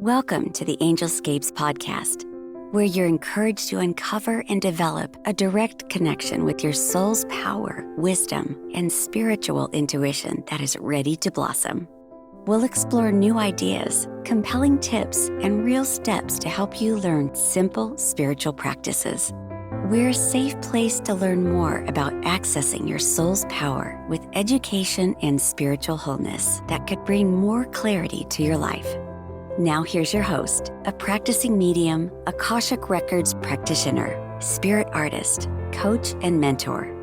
Welcome to the Angelscapes podcast, where you're encouraged to uncover and develop a direct connection with your soul's power, wisdom, and spiritual intuition that is ready to blossom. We'll explore new ideas, compelling tips, and real steps to help you learn simple spiritual practices. We're a safe place to learn more about accessing your soul's power with education and spiritual wholeness that could bring more clarity to your life. Now here's your host, a practicing medium, Akashic Records practitioner, spirit artist, coach, and mentor,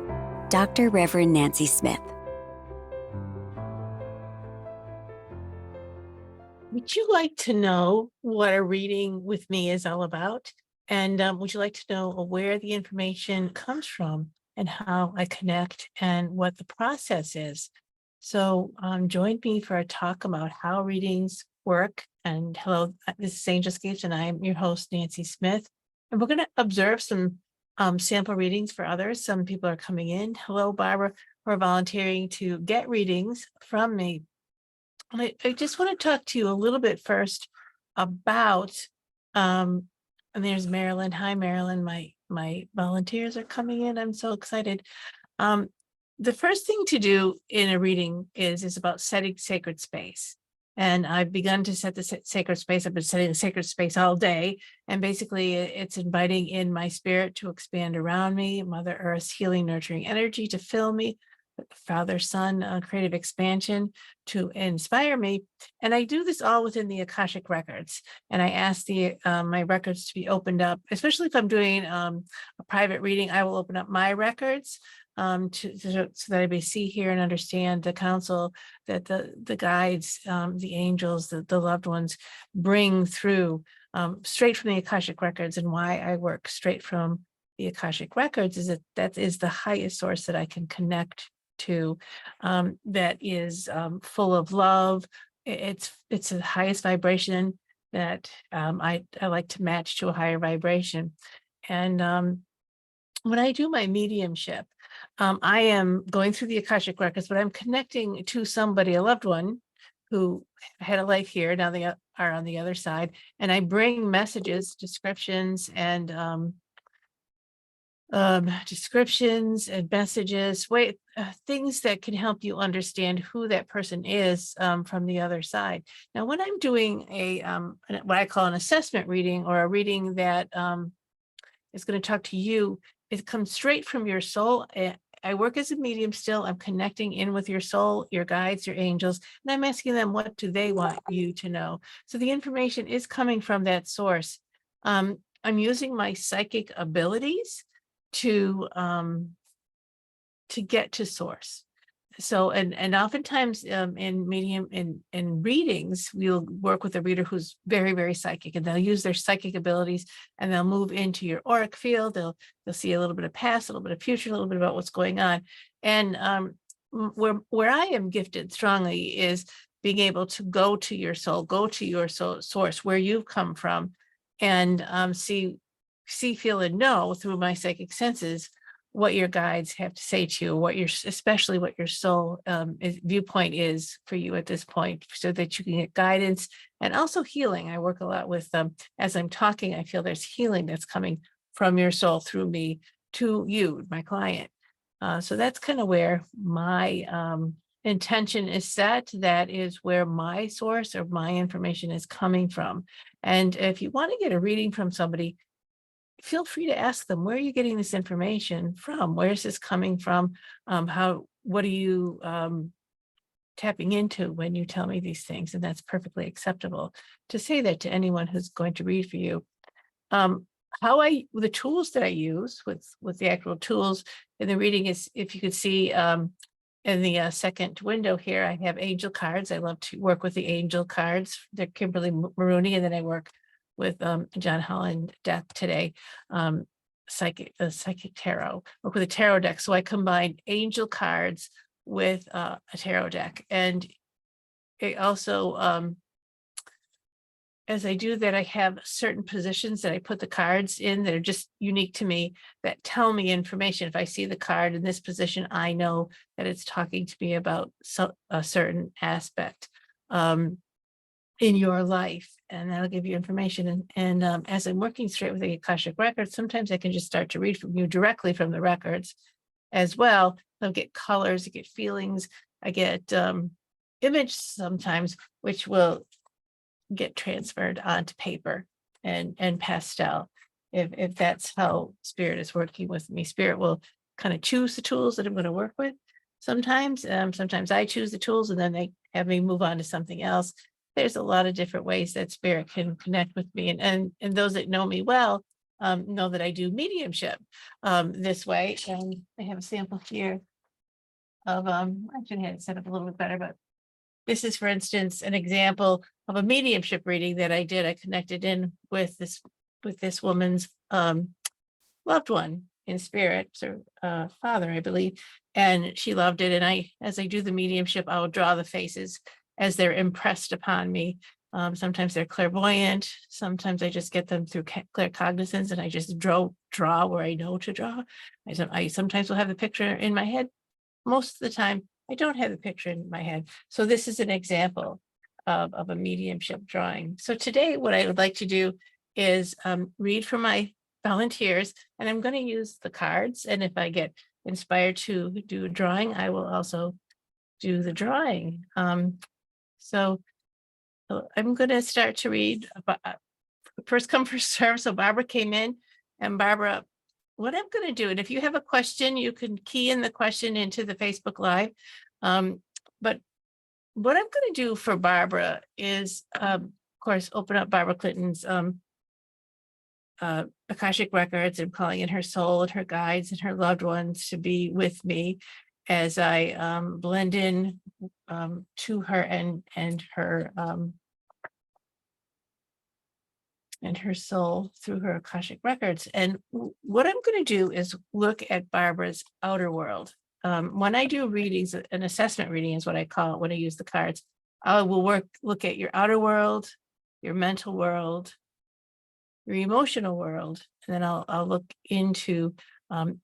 Dr. Reverend Nancy Smith. Would you like to know what a reading with me is all about? And would you like to know where the information comes from and how I connect and what the process is? So join me for a talk about how readings work. And hello, this is Angelscapes, and I'm your host, Nancy Smith. And we're going to observe some sample readings for others. Some people are coming in. Hello, Barbara, who are volunteering to get readings from me. I just want to talk to you a little bit first about, and there's Marilyn. Hi, Marilyn. My volunteers are coming in. I'm so excited. The first thing to do in a reading is about setting sacred space. And I've begun to set the sacred space. I've been setting the sacred space all day. And basically, it's inviting in my spirit to expand around me, Mother Earth's healing, nurturing energy to fill me, Father, Son, creative expansion to inspire me. And I do this all within the Akashic Records. And I ask my records to be opened up, especially if I'm doing a private reading. I will open up my records so that I may see, hear, and understand the counsel that the guides, the angels, the loved ones bring through straight from the Akashic Records. And why I work straight from the Akashic Records is that is the highest source that I can connect to, that is full of love. It's the highest vibration that I like to match to a higher vibration. And when I do my mediumship, I am going through the Akashic Records, but I'm connecting to somebody, a loved one who had a life here. Now they are on the other side. And I bring messages, descriptions, and descriptions and messages, things that can help you understand who that person is from the other side. Now, when I'm doing what I call an assessment reading, or a reading that is going to talk to you, it comes straight from your soul. I work as a medium still. I'm connecting in with your soul, your guides, your angels, and I'm asking them, what do they want you to know? So the information is coming from that source. I'm using my psychic abilities to get to source. So, and oftentimes in medium in readings, we'll work with a reader who's very, very psychic, and they'll use their psychic abilities and they'll move into your auric field. They'll see a little bit of past, a little bit of future, a little bit about what's going on. And where I am gifted strongly is being able to go to your soul, go to your soul source, where you've come from, and see, feel, and know through my psychic senses what your guides have to say to you, especially what your soul viewpoint is for you at this point, so that you can get guidance and also healing. I work a lot with as I'm talking, I feel there's healing that's coming from your soul through me to you, my client. So that's kind of where my intention is set. That is where my source or my information is coming from. And if you want to get a reading from somebody, feel free to ask them, where are you getting this information from? Where is this coming from? What are you tapping into when you tell me these things? And that's perfectly acceptable to say that to anyone who's going to read for you. The tools that I use with the actual tools in the reading is, if you could see in the second window here, I have angel cards. I love to work with the angel cards. They're Kimberly Maroney, and then I work with John Holland Death today, the psychic tarot, work with a tarot deck. So I combine angel cards with a tarot deck. And it also, as I do that, I have certain positions that I put the cards in that are just unique to me, that tell me information. If I see the card in this position, I know that it's talking to me about a certain aspect. in your life, and that'll give you information. And as I'm working straight with the Akashic records, sometimes I can just start to read from you directly from the records as well. I'll get colors, I get feelings, I get image sometimes, which will get transferred onto paper and pastel. If that's how spirit is working with me, spirit will kind of choose the tools that I'm going to work with. Sometimes I choose the tools and then they have me move on to something else. There's a lot of different ways that spirit can connect with me, and those that know me well know that I do mediumship this way. And I have a sample here of I should have it set up a little bit better, but this is, for instance, an example of a mediumship reading that I did. I connected in with this woman's loved one in spirit, so father, I believe, and she loved it. And as I do the mediumship, I will draw the faces as they're impressed upon me. Sometimes they're clairvoyant. Sometimes I just get them through claircognizance, and I just draw where I know to draw. I sometimes will have the picture in my head. Most of the time, I don't have the picture in my head. So this is an example of a mediumship drawing. So today, what I would like to do is read for my volunteers, and I'm going to use the cards. And if I get inspired to do a drawing, I will also do the drawing. So I'm going to start to read. First come, first serve. So Barbara came in, and Barbara, what I'm going to do, and if you have a question, you can key in the question into the Facebook Live. But what I'm going to do for Barbara is, of course, open up Barbara Clinton's Akashic records, and calling in her soul and her guides and her loved ones to be with me as I blend in to her and her soul through her Akashic records. And what I'm going to do is look at Barbara's outer world. When I do readings, an assessment reading is what I call it when I use the cards. I will look at your outer world, your mental world, your emotional world, and then I'll look into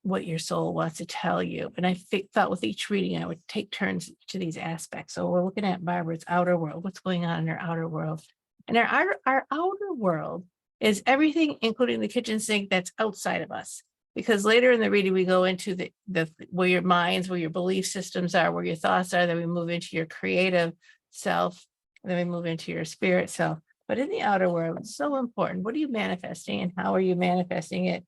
what your soul wants to tell you. And I thought with each reading, I would take turns to these aspects. So we're looking at Barbara's outer world, what's going on in her outer world. And our outer world is everything, including the kitchen sink, that's outside of us. Because later in the reading, we go into the where your minds, where your belief systems are, where your thoughts are. Then we move into your creative self, and then we move into your spirit self. But in the outer world, it's so important. What are you manifesting, and how are you manifesting it?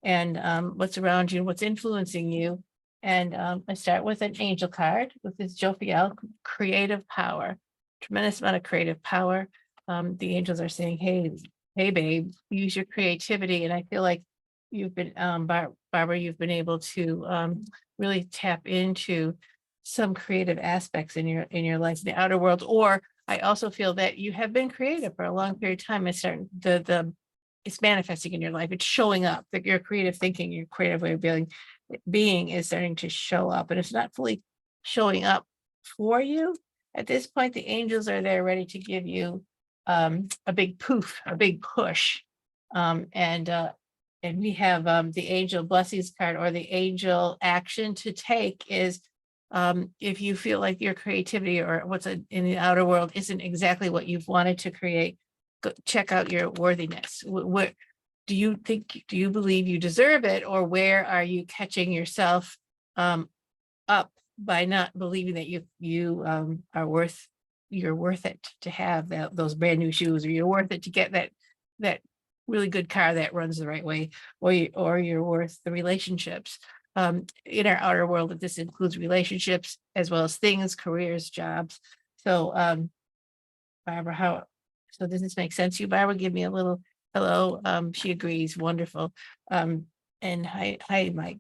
And what's around you, what's influencing you? And I start with an angel card with this Jophiel, creative power, tremendous amount of creative power. The angels are saying, hey, babe, use your creativity. And I feel like you've been, Barbara, you've been able to really tap into some creative aspects in your life, in the outer world. Or I also feel that you have been creative for a long period of time. It's starting it's manifesting in your life. It's showing up that your creative thinking, your creative way of being is starting to show up, and it's not fully showing up for you. At this point, the angels are there ready to give you a big poof, a big push. And we have the angel blessings card, or the angel action to take is if you feel like your creativity or what's in the outer world isn't exactly what you've wanted to create, check out your worthiness. What do you think? Do you believe you deserve it, or where are you catching yourself up by not believing that you are worth? You're worth it to have those brand new shoes, or you're worth it to get that really good car that runs the right way, or you're worth the relationships. In our outer world, this includes relationships as well as things, careers, jobs. So Barbara, so does this make sense to you, Barbara? Give me a little hello. She agrees. Wonderful. And hi, Mike.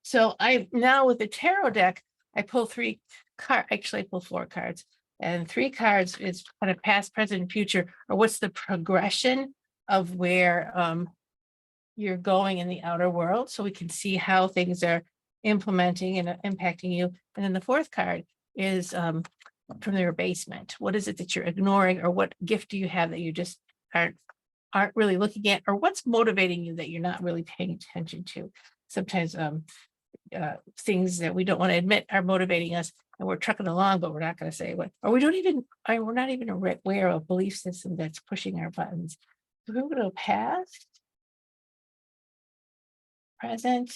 So I now with the tarot deck, I pull three cards. Actually, I pull four cards, and three cards is kind of past, present, future, or what's the progression of where you're going in the outer world, so we can see how things are implementing and impacting you. And then the fourth card is from your basement. What is it that you're ignoring, or what gift do you have that you just aren't really looking at, or what's motivating you that you're not really paying attention to? Sometimes things that we don't want to admit are motivating us, and we're trucking along, but we're not going to say what, or we don't even, or we're not even aware of a belief system that's pushing our buttons. So we're going to go past, present,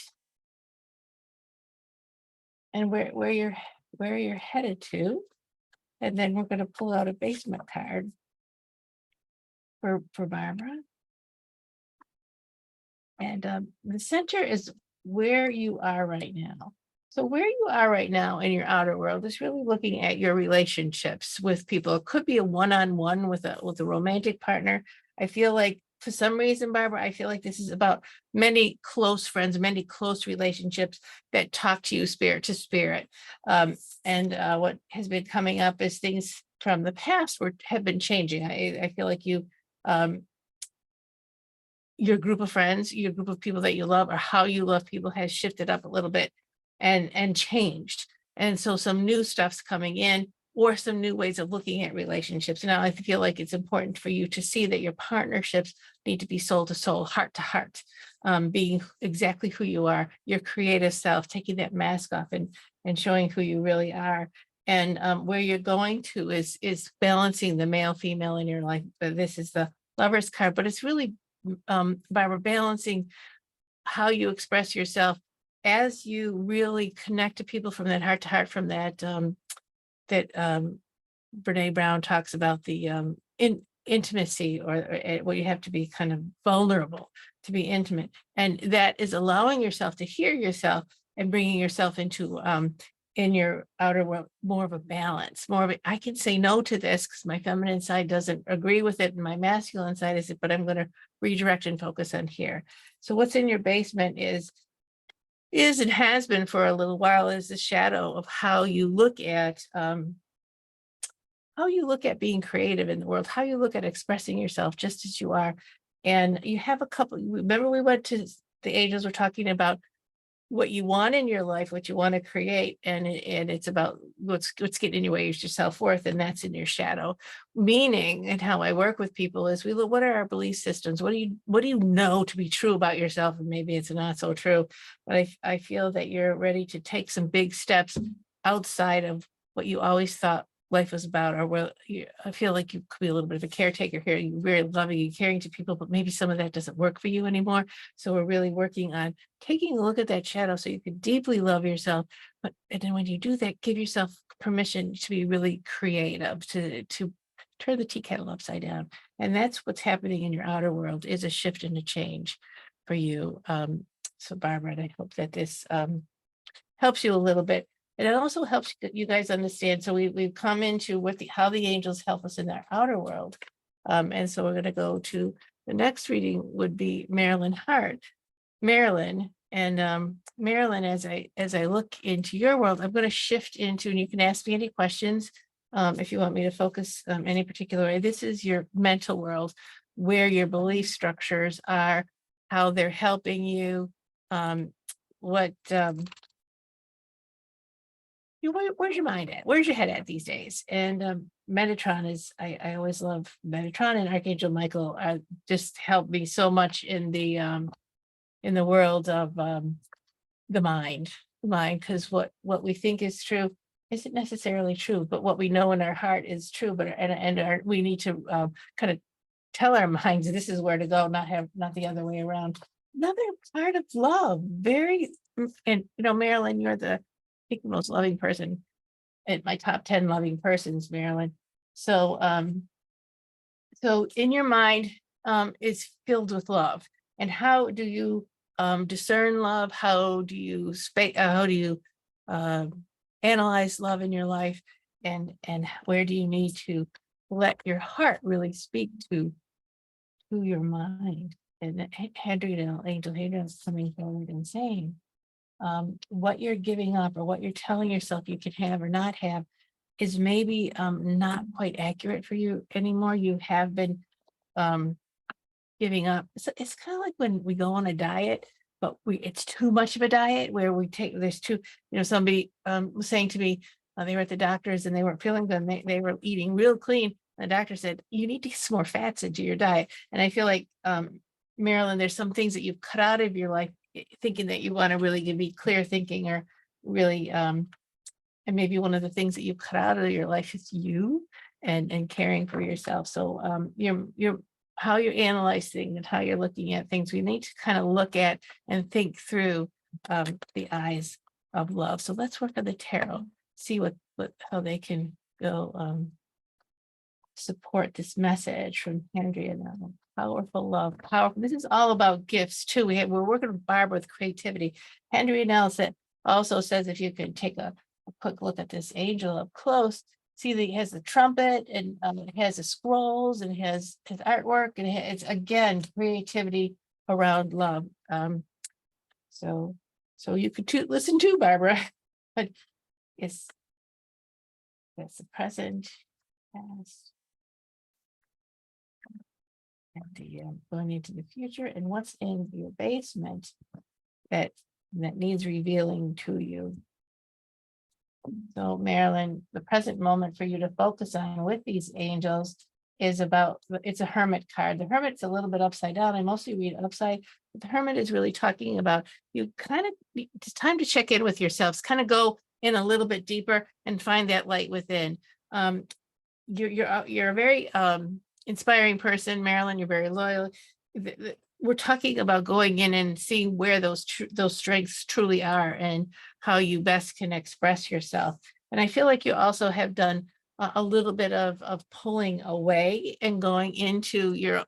and where you're headed to. And then we're going to pull out a basement card for Barbara. And the center is where you are right now. So where you are right now in your outer world is really looking at your relationships with people. It could be a one-on-one with a romantic partner. I feel like for some reason, Barbara, I feel like this is about many close friends, many close relationships that talk to you spirit to spirit. And what has been coming up is things from the past have been changing. I feel like your group of friends, your group of people that you love, or how you love people has shifted up a little bit and changed. And so some new stuff's coming in, or some new ways of looking at relationships. Now, I feel like it's important for you to see that your partnerships need to be soul to soul, heart to heart, being exactly who you are, your creative self, taking that mask off and showing who you really are. And where you're going to is balancing the male, female in your life. This is the Lover's card, but it's really Barbara, balancing how you express yourself as you really connect to people from that heart to heart, from that Brene Brown talks about the intimacy, or where you have to be kind of vulnerable to be intimate, and that is allowing yourself to hear yourself and bringing yourself into in your outer world more of a balance, more of a, I can say no to this because my feminine side doesn't agree with it, and my masculine side is it, but I'm going to redirect and focus on here. So what's in your basement is and has been for a little while is the shadow of how you look at being creative in the world, how you look at expressing yourself just as you are. And you have a couple, remember we went to the angels were talking about what you want in your life, what you want to create, and it's about what's getting in your way is your self-worth, and that's in your shadow. Meaning, and how I work with people is we look, what are our belief systems? What do you know to be true about yourself? And maybe it's not so true, but I feel that you're ready to take some big steps outside of what you always thought life was about, or I feel like you could be a little bit of a caretaker here. You're very loving and caring to people, but maybe some of that doesn't work for you anymore. So we're really working on taking a look at that shadow so you can deeply love yourself. And then when you do that, give yourself permission to be really creative, to turn the tea kettle upside down. And that's what's happening in your outer world, is a shift and a change for you. So Barbara, and I hope that this helps you a little bit. And it also helps you guys understand. So we've come into how the angels help us in our outer world. And so we're going to go to the next reading would be Marilyn Hart. Marilyn, and Marilyn, as I look into your world, I'm going to shift into, and you can ask me any questions if you want me to focus any particular way. This is your mental world, where your belief structures are, how they're helping you, where's your mind at? Where's your head at these days? And Metatron is, I always love Metatron, and Archangel Michael just helped me so much in the world of the mind, because what we think is true isn't necessarily true, but what we know in our heart is true. But we need to kind of tell our minds this is where to go, not the other way around. Another part of love, and Marilyn, you're the the most loving person at my top 10 loving persons, Marilyn. So so in your mind is filled with love. And how do you discern love? How do you analyze love in your life? And where do you need to let your heart really speak to your mind? And Angel Hadrian is coming forward and saying, what you're giving up or what you're telling yourself you can have or not have is maybe not quite accurate for you anymore. You have been giving up. So it's kind of like when we go on a diet, but it's too much of a diet where somebody was saying to me, they were at the doctor's and they weren't feeling good. And they were eating real clean. The doctor said, you need to get some more fats into your diet. And I feel like, Marilyn, there's some things that you've cut out of your life thinking that you want to really be clear thinking or really And maybe one of the things that you cut out of your life is you and caring for yourself. So your how you analyze things and how you're looking at things, we need to kind of look at and think through the eyes of love. So let's work on the tarot, see what how they can go support this message from Andrea now. Powerful love, powerful. This is all about gifts too. We're working with Barbara with creativity. Andrea now also says if you can take a quick look at this angel up close, see that he has the trumpet and it has the scrolls and it has his artwork and it's again creativity around love. So you could listen to Barbara, but it's that's the present, past, and the going into the future, and what's in your basement that needs revealing to you. So Marilyn, the present moment for you to focus on with these angels is it's a hermit card. The hermit's a little bit upside down. I mostly read upside, but the hermit is really talking about it's time to check in with yourselves, kind of go in a little bit deeper and find that light within. You're a very inspiring person, Marilyn. You're very loyal. We're talking about going in and seeing where those strengths truly are and how you best can express yourself. And I feel like you also have done a little bit of pulling away and going into your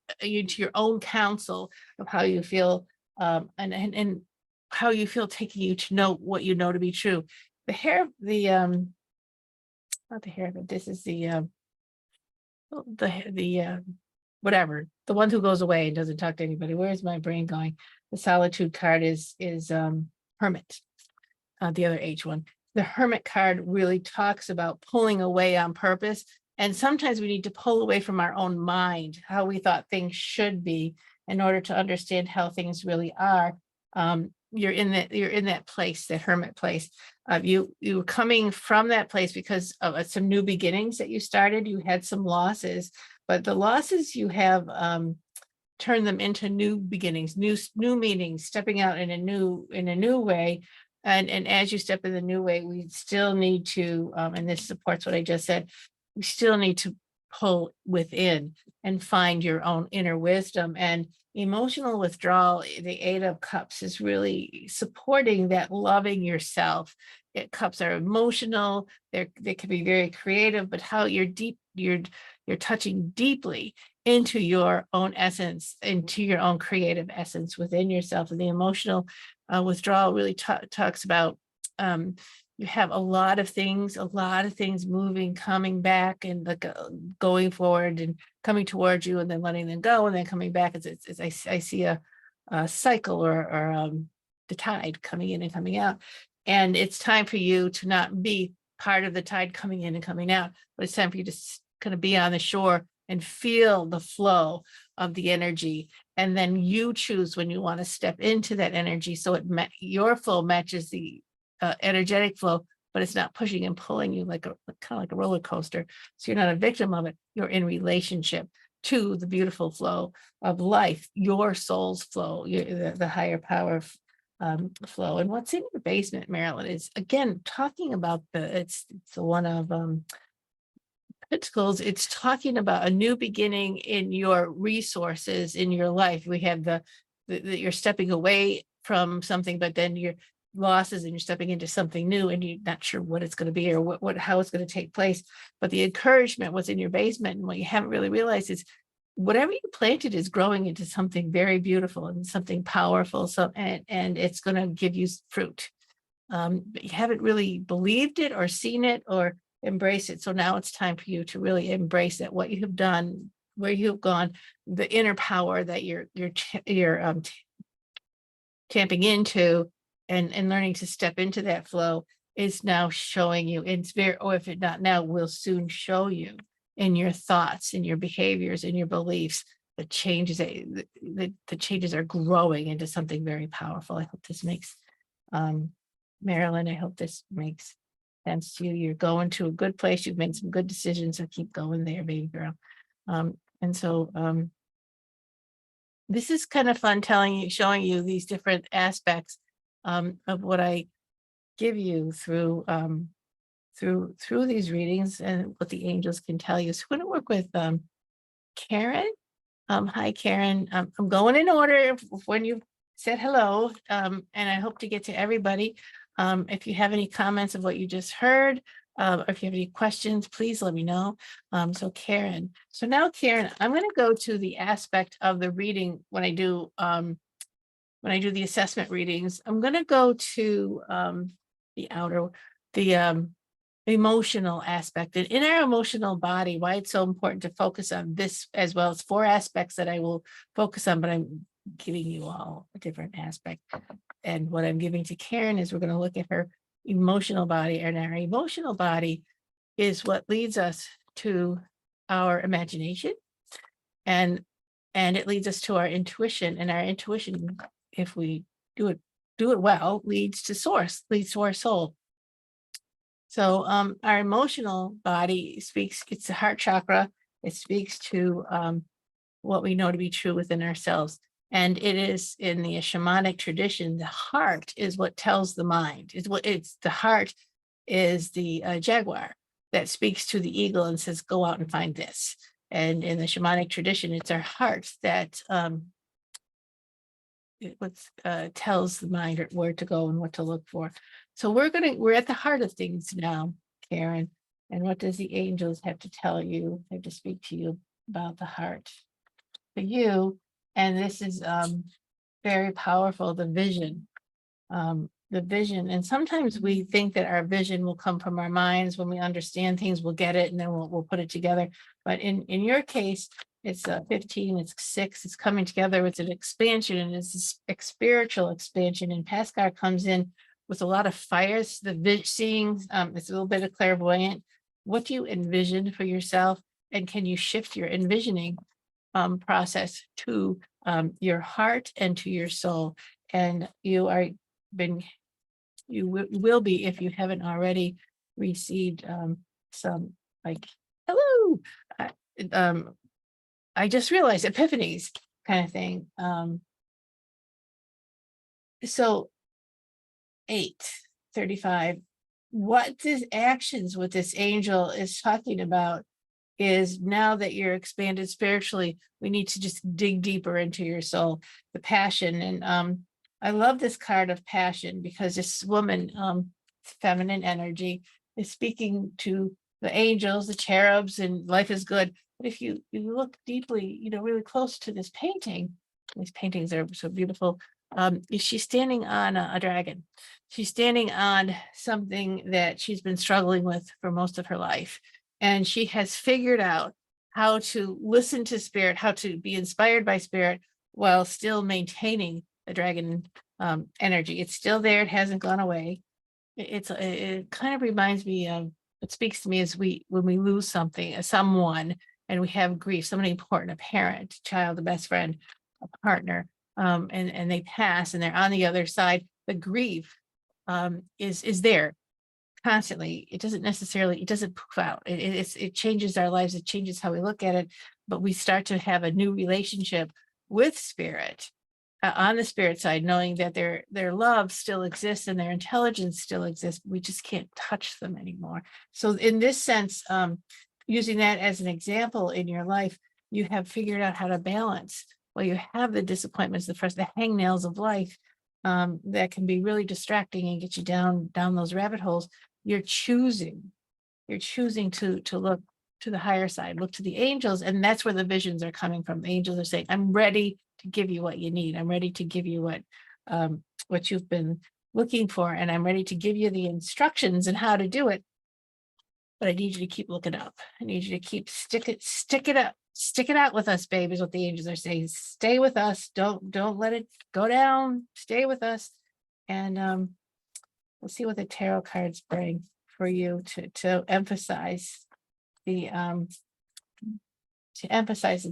own counsel of how you feel and how you feel, taking you to know what you know to be true. The hair, not the hair, but this is the whatever, the one who goes away and doesn't talk to anybody. Where's my brain going? The solitude card is hermit, the other H one. The hermit card really talks about pulling away on purpose. And sometimes we need to pull away from our own mind, how we thought things should be, in order to understand how things really are. You're in that place, that hermit place. You were coming from that place because of some new beginnings that you started. You had some losses, but the losses you have turned them into new beginnings, new meanings, stepping out in a new way. And as you step in the new way, we still need to, and this supports what I just said, we still need to pull within and find your own inner wisdom. And emotional withdrawal, the Eight of Cups, is really supporting that loving yourself. Cups are emotional, they can be very creative, but how you're touching deeply into your own essence, into your own creative essence within yourself. And the emotional withdrawal really talks about you have a lot of things moving, coming back, and going forward and coming towards you, and then letting them go, and then coming back. As I see a cycle or the tide coming in and coming out. And it's time for you to not be part of the tide coming in and coming out, but it's time for you to kind of be on the shore and feel the flow of the energy. And then you choose when you want to step into that energy. So your flow matches the energetic flow, but it's not pushing and pulling you kind of like a roller coaster. So you're not a victim of it. You're in relationship to the beautiful flow of life, your soul's flow, the higher power flow. And what's in your basement, Marilyn, is again talking about it's the one of Pentacles. It's talking about a new beginning in your resources in your life. We have the you're stepping away from something, but then your losses and you're stepping into something new, and you're not sure what it's going to be or how it's going to take place. But the encouragement, what's in your basement, and what you haven't really realized is whatever you planted is growing into something very beautiful and something powerful. So and it's going to give you fruit. But you haven't really believed it or seen it or embraced it. So now it's time for you to really embrace that, what you have done, where you have gone, the inner power that you're tapping into and learning to step into that flow is now showing you. It's very, or if it not now, will soon show you in your thoughts, in your behaviors, in your beliefs, the changes the changes are growing into something very powerful. I hope this makes Marilyn, I hope this makes sense to you. You're going to a good place. You've made some good decisions, so keep going there, baby girl. And so this is kind of fun showing you these different aspects of what I give you through through these readings and what the angels can tell you. So we're going to work with Karen. Hi, Karen. I'm going in order when you said hello, and I hope to get to everybody. If you have any comments of what you just heard, or if you have any questions, please let me know. So Karen, so now Karen, I'm going to go to the aspect of the reading when I do the assessment readings. I'm going to go to the outer, the emotional aspect. And in our emotional body, why it's so important to focus on this, as well as 4 aspects that I will focus on, but I'm giving you all a different aspect. And what I'm giving to Karen is we're going to look at her emotional body, and our emotional body is what leads us to our imagination, and it leads us to our intuition, and our intuition, if we do it well, leads to source, leads to our soul. So our emotional body speaks, it's the heart chakra. It speaks to what we know to be true within ourselves. And it is in the shamanic tradition, the heart is what tells the mind. It's the heart is the jaguar that speaks to the eagle and says, go out and find this. And in the shamanic tradition, it's our heart that tells the mind where to go and what to look for. So we're at the heart of things now, Karen. And what does the angels have to tell you? They have to speak to you about the heart for you. And this is very powerful, the vision. And sometimes we think that our vision will come from our minds. When we understand things, we'll get it, and then we'll put it together. But in your case, it's 15, it's 6, it's coming together. It's an expansion, and it's a spiritual expansion. And Paskar comes in with a lot of fires, seeing, it's a little bit of clairvoyant. What do you envision for yourself? And can you shift your envisioning process to your heart and to your soul? And you will be, if you haven't already received some, like, hello, I just realized epiphanies kind of thing. So 8:35, what this actions, what this angel is talking about is, now that you're expanded spiritually, we need to just dig deeper into your soul, the passion. And I love this card of passion, because this woman, feminine energy, is speaking to the angels, the cherubs, and life is good. But if you look deeply, really close to this painting, these paintings are so beautiful. She's standing on a dragon. She's standing on something that she's been struggling with for most of her life. And she has figured out how to listen to spirit, how to be inspired by spirit while still maintaining the dragon energy. It's still there. It hasn't gone away. It kind of reminds me of, it speaks to me as when we lose something, someone, and we have grief, somebody important, a parent, a child, a best friend, a partner, and they pass and they're on the other side. The grief is there constantly. It doesn't poof out. It changes our lives. It changes how we look at it, but we start to have a new relationship with spirit, on the spirit side, knowing that their love still exists and their intelligence still exists. We just can't touch them anymore. So in this sense, using that as an example in your life, you have figured out how to balance. Well, you have the disappointments, the hangnails of life, that can be really distracting and get you down those rabbit holes. You're choosing to look to the higher side, look to the angels, and that's where the visions are coming from. The angels are saying, I'm ready to give you what you need. I'm ready to give you what you've been looking for, and I'm ready to give you the instructions and how to do it. But I need you to keep looking up. I need you to keep stick it out with us, babe, is what the angels are saying. Stay with us. Don't let it go down. Stay with us. And we'll see what the tarot cards bring for you to emphasize the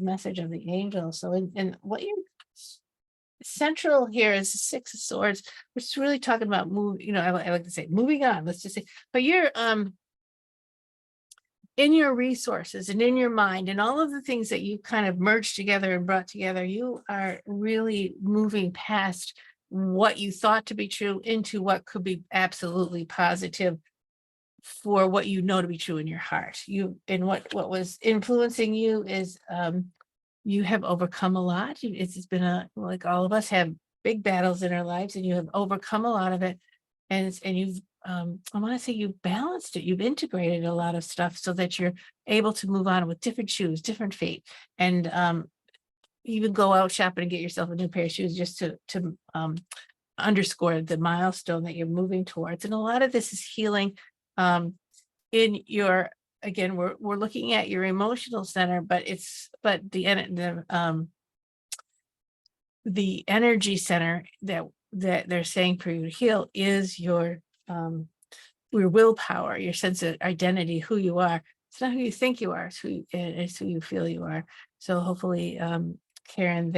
message of the angels. So in what you central here is the 6 of Swords, which is really talking about I like to say moving on, let's just say, but you're in your resources and in your mind and all of the things that you kind of merged together and brought together, you are really moving past what you thought to be true into what could be absolutely positive for what you know to be true in your heart. And what was influencing you is you have overcome a lot. It's been like all of us have big battles in our lives, and you have overcome a lot of it. And you've I want to say you've balanced it, you've integrated a lot of stuff so that you're able to move on with different shoes, different feet, and even go out shopping and get yourself a new pair of shoes just to underscore the milestone that you're moving towards. And a lot of this is healing um, in your, again, we're looking at your emotional center, but the energy center that they're saying for you to heal is your willpower, your sense of identity, who you are. It's not who you think you are, it's who you feel you are. So hopefully, Karen,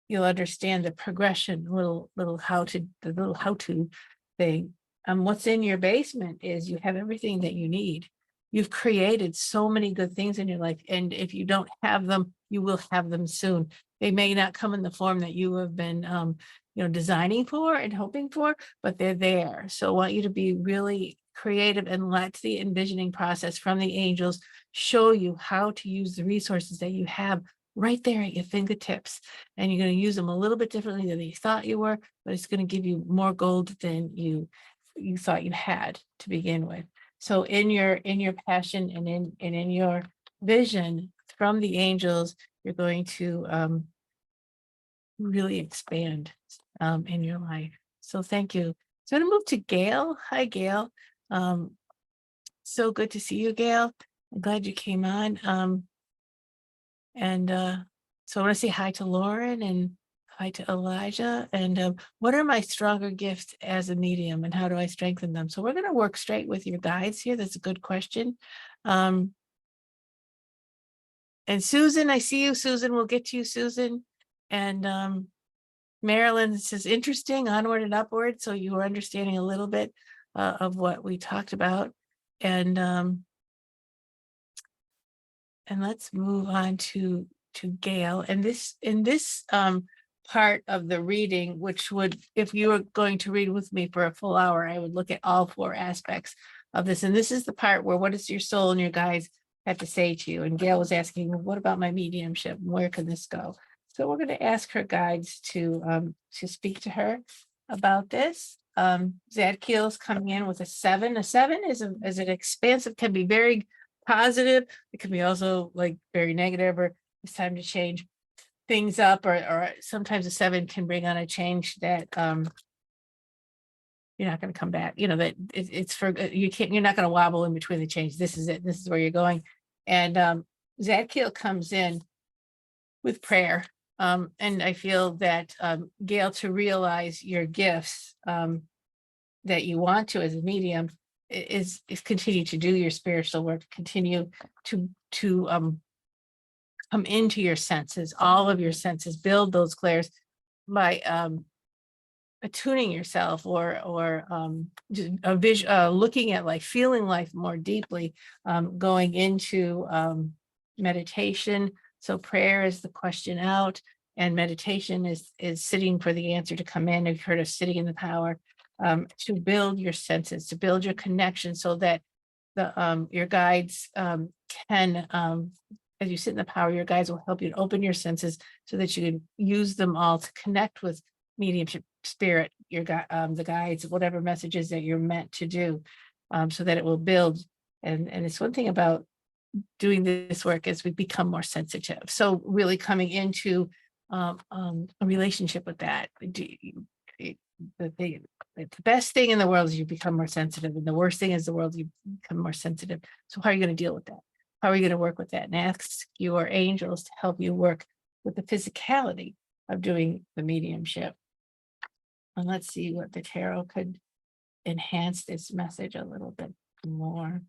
you'll understand the progression, the little how to thing. What's in your basement is you have everything that you need. You've created so many good things in your life, and if you don't have them, you will have them soon. They may not come in the form that you have been, designing for and hoping for, but they're there. So I want you to be really creative and let the envisioning process from the angels show you how to use the resources that you have right there at your fingertips. And you're going to use them a little bit differently than you thought you were, but it's going to give you more gold than you thought you had to begin with. So in your passion and in your vision from the angels, you're going to really expand in your life. So thank you. So I'm going to move to Gail. Hi, Gail. So good to see you, Gail. I'm glad you came on. So I want to say hi to Lauren and hi to Elijah. And what are my stronger gifts as a medium, and how do I strengthen them? So we're going to work straight with your guides here. That's a good question. And Susan, I see you, Susan. We'll get to you, Susan. And Marilyn says, interesting, onward and upward. So you were understanding a little bit of what we talked about. And let's move on to Gail. And in this part of the reading, which would, if you were going to read with me for a full hour, I would look at all 4 aspects of this. And this is the part where what does your soul and your guides have to say to you? And Gail was asking, well, what about my mediumship? Where can this go? So we're going to ask her guides to speak to her about this. Zadkiel's coming in with a 7. A 7 is an expansive, can be very positive. It can be also like very negative, or it's time to change things up, or sometimes a 7 can bring on a change that you're not going to come back. That it's for you're not going to wobble in between the change. This is it. This is where you're going. And Zadkiel comes in with prayer. And I feel that Gail, to realize your gifts that you want to as a medium is continue to do your spiritual work, continue to come into your senses, all of your senses, build those clairs by attuning yourself or just looking at life, feeling life more deeply, going into meditation. So prayer is the question out, and meditation is sitting for the answer to come in. You've heard of sitting in the power, to build your senses, to build your connection, so that your guides can, as you sit in the power, your guides will help you to open your senses so that you can use them all to connect with mediumship, spirit, the guides, whatever messages that you're meant to do, so that it will build. And it's one thing about doing this work as we become more sensitive. So really coming into a relationship with that. The best thing in the world is you become more sensitive, and the worst thing is the world you become more sensitive. So how are you going to deal with that? How are you going to work with that? And ask your angels to help you work with the physicality of doing the mediumship. And let's see what the tarot could enhance this message a little bit more.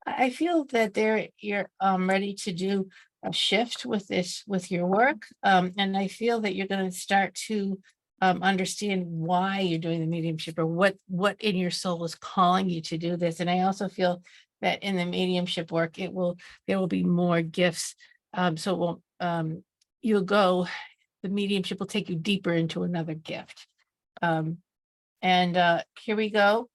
I feel that you're ready to do a shift with your work. And I feel that you're going to start to understand why you're doing the mediumship, or what in your soul is calling you to do this. And I also feel that in the mediumship work, there will be more gifts. So it won't, the mediumship will take you deeper into another gift. And here we go.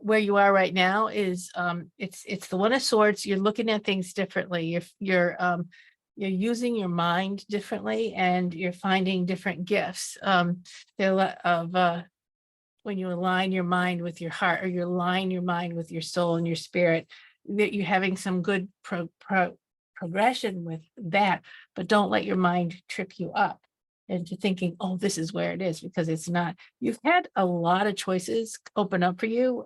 where you are right now is it's the one of swords. You're looking at things differently. You're using your mind differently, and you're finding different gifts. There are a lot of when you align your mind with your heart, or you align your mind with your soul and your spirit, that you're having some good progression with that. But don't let your mind trip you up into thinking, oh, this is where it is, because it's not. You've had a lot of choices open up for you.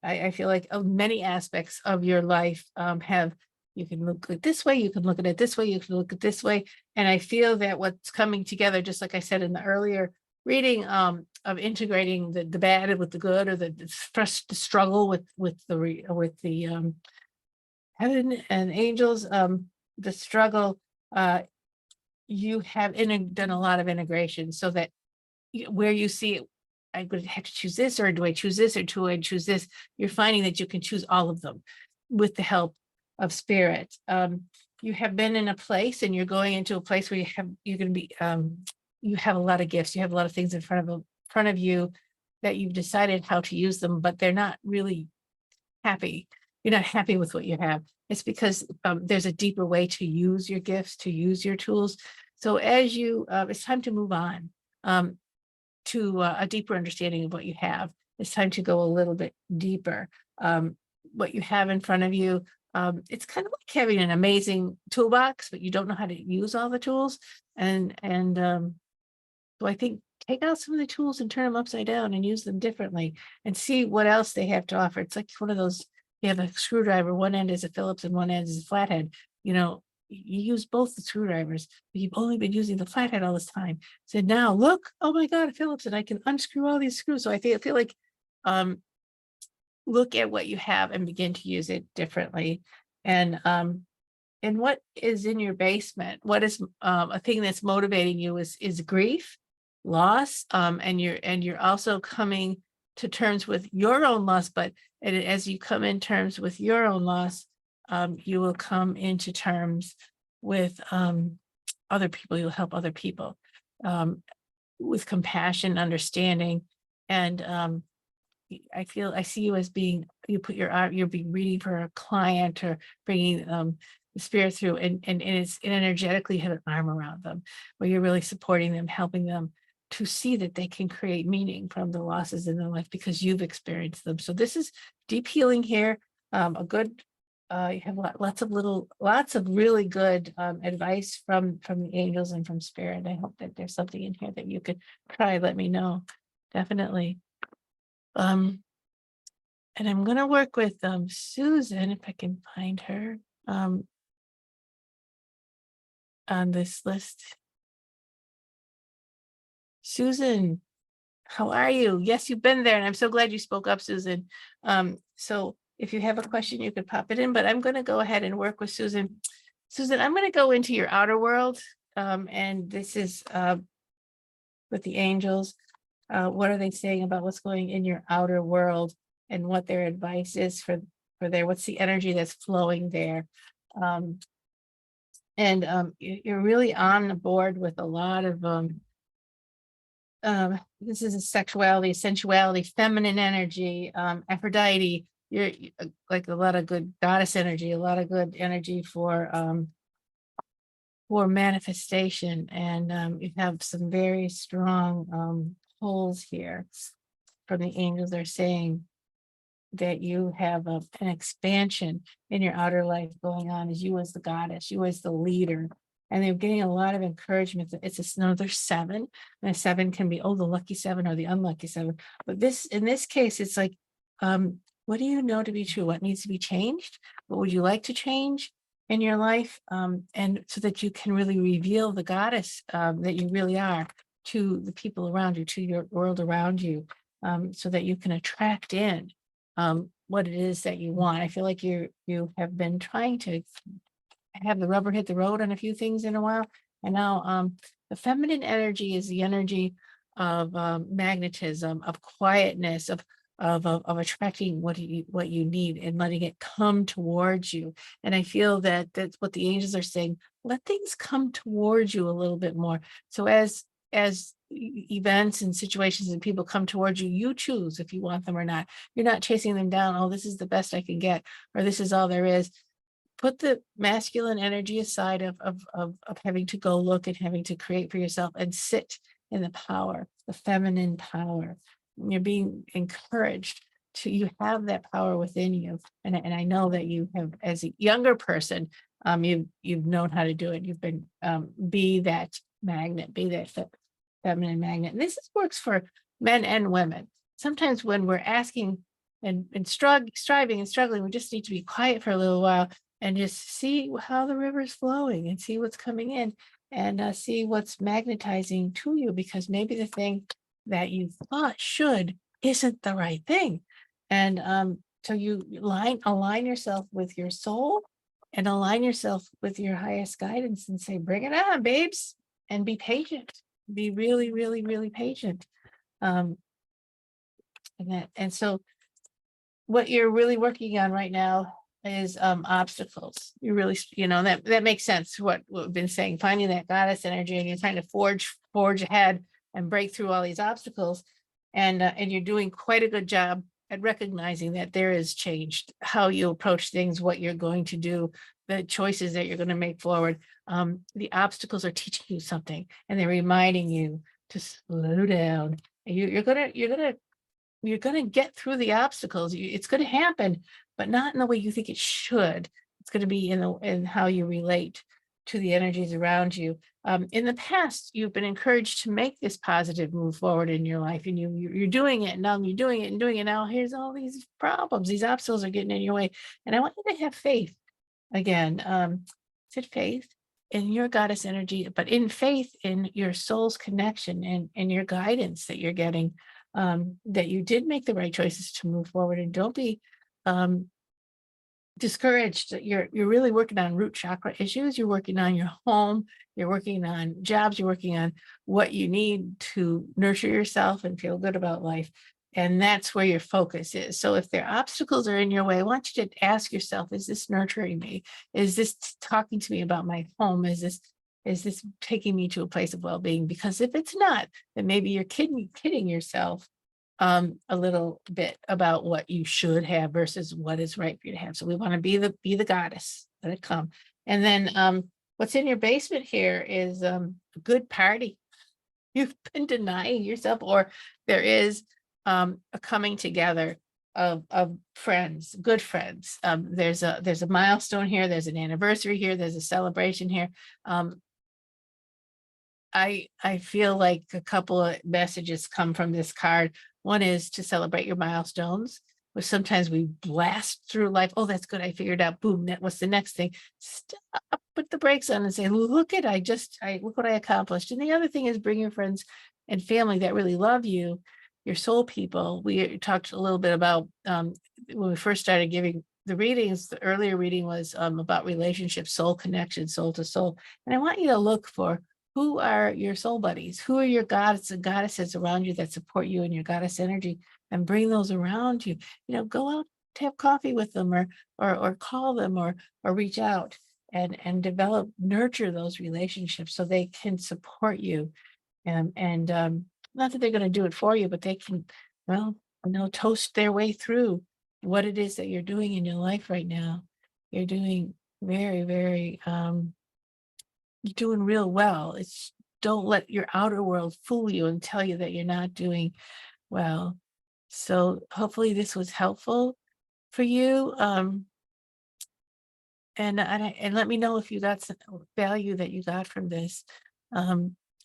I feel like many aspects of your life have, you can look at it this way, you can look at it this way, you can look at it this way. And I feel that what's coming together, just like I said in the earlier reading, of integrating the bad with the good, or the struggle with the heaven and angels, the struggle, uh, you have done a lot of integration, so that where you see it, I would have to choose this, or do I choose this, or do I choose this? You're finding that you can choose all of them with the help of spirit. You have been in a place, and you're going into a place where you're going to be, you have a lot of gifts, you have a lot of things in front of you, that you've decided how to use them, but they're not really happy. You're not happy with what you have. It's because there's a deeper way to use your gifts, to use your tools. So as it's time to move on, to a deeper understanding of what you have. It's time to go a little bit deeper. What you have in front of you, it's kind of like having an amazing toolbox, but you don't know how to use all the tools. And so I think take out some of the tools and turn them upside down and use them differently, and see what else they have to offer. It's like one of those, you have a screwdriver, one end is a Phillips and one end is a flathead. You use both the screwdrivers, but you've only been using the flathead all this time. So now look, oh my God, a Phillips, and I can unscrew all these screws. So I feel like, um, look at what you have and begin to use it differently. And what is in your basement? What is a thing that's motivating you is grief, loss, and you're also coming to terms with your own loss. But as you come in terms with your own loss, you will come into terms with other people. You'll help other people um, with compassion, understanding, and I see you as being, you put your you're being reading for a client, or bringing the spirit through, and it's energetically have an arm around them, where you're really supporting them, helping them to see that they can create meaning from the losses in their life, because you've experienced them. So this is deep healing here. A good, you have lots of really good advice from the angels and from spirit. I hope that there's something in here that you could try. Let me know, definitely. Um, and I'm going to work with Susan, if I can find her on this list. Susan, how are you? Yes, you've been there, and I'm so glad you spoke up, Susan. So if you have a question, you could pop it in, but I'm going to go ahead and work with Susan. Susan, I'm going to go into your outer world, and this is with the angels. What are they saying about what's going in your outer world, and what their advice is for there? What's the energy that's flowing there? And you're really on the board with a lot of this is a sexuality, sensuality, feminine energy, Aphrodite. You're like a lot of good goddess energy, a lot of good energy for manifestation, and you have some very strong pulls here from the angels. They're saying that you have an expansion in your outer life going on, as you as the goddess, you as the leader. And they're getting a lot of encouragement. It's another 7, and a 7 can be, the lucky 7 or the unlucky 7. But in this case, it's like, what do you know to be true? What needs to be changed? What would you like to change in your life? And so that you can really reveal the goddess that you really are to the people around you, to your world around you, so that you can attract in what it is that you want. I feel like you have been trying to have the rubber hit the road on a few things in a while, and now the feminine energy is the energy of magnetism, of quietness, of attracting what you need and letting it come towards you. And I feel that that's what the angels are saying. Let things come towards you a little bit more. So as as events and situations and people come towards you, you choose if you want them or not. You're not chasing them down. Oh, this is the best I can get, or this is all there is. Put the masculine energy aside of having to go look and having to create for yourself, and sit in the power, the feminine power. You're being encouraged to, you have that power within you. And I know that you have, as a younger person, you've known how to do it. You've been, be that magnet, be that feminine magnet. And works for men and women. Sometimes when we're asking and striving and struggling, we just need to be quiet for a little while and just see how the river is flowing and see what's coming in, and see what's magnetizing to you, because maybe the thing that you thought should isn't the right thing. And so you align yourself with your soul, and align yourself with your highest guidance, and say, bring it on, babes, and be patient. Be really, really, really patient. Um, and so what you're really working on right now is obstacles. You really, that makes sense. What we've been saying, finding that goddess energy, and you're trying to forge ahead and break through all these obstacles. And you're doing quite a good job at recognizing that there is change, how you approach things, what you're going to do, the choices that you're going to make forward. The obstacles are teaching you something, and they're reminding you to slow down. And you're gonna get through the obstacles. It's gonna happen, but not in the way you think it should. It's gonna be in how you relate to the energies around you. In the past, you've been encouraged to make this positive move forward in your life, and you're doing it. And now you're doing it and doing it. Now here's all these problems. These obstacles are getting in your way, and I want you to have faith again. Said faith in your goddess energy, but in faith in your soul's connection and your guidance that you're getting, that you did make the right choices to move forward. And don't be discouraged. You're really working on root chakra issues. You're working on your home. You're working on jobs. You're working on what you need to nurture yourself and feel good about life. And that's where your focus is. So if there are obstacles are in your way, I want you to ask yourself, is this nurturing me? Is this talking to me about my home? Is this taking me to a place of well-being? Because if it's not, then maybe you're kidding yourself a little bit about what you should have versus what is right for you to have. So we want to be the goddess. Let it come. And then what's in your basement here is a good party. You've been denying yourself, or there is a coming together of friends, good friends. There's a milestone here, there's an anniversary here, there's a celebration here. I feel like a couple of messages come from this card. One is to celebrate your milestones, which sometimes we blast through life. Oh, that's good. I figured out, boom, what's the next thing? Stop, put the brakes on and say, look look what I accomplished. And the other thing is bring your friends and family that really love you, your soul people. We talked a little bit about when we first started giving the readings. The earlier reading was about relationships, soul connection, soul to soul. And I want you to look for, who are your soul buddies? Who are your goddesses and goddesses around you that support you in your goddess energy, and bring those around you? Go out to have coffee with them, or call them, or reach out and develop, nurture those relationships so they can support you. And not that they're going to do it for you, but they can, well, toast their way through what it is that you're doing in your life right now. You're doing very, very you're doing real well. Don't let your outer world fool you and tell you that you're not doing well. So hopefully this was helpful for you. And let me know if you got some value that you got from this. I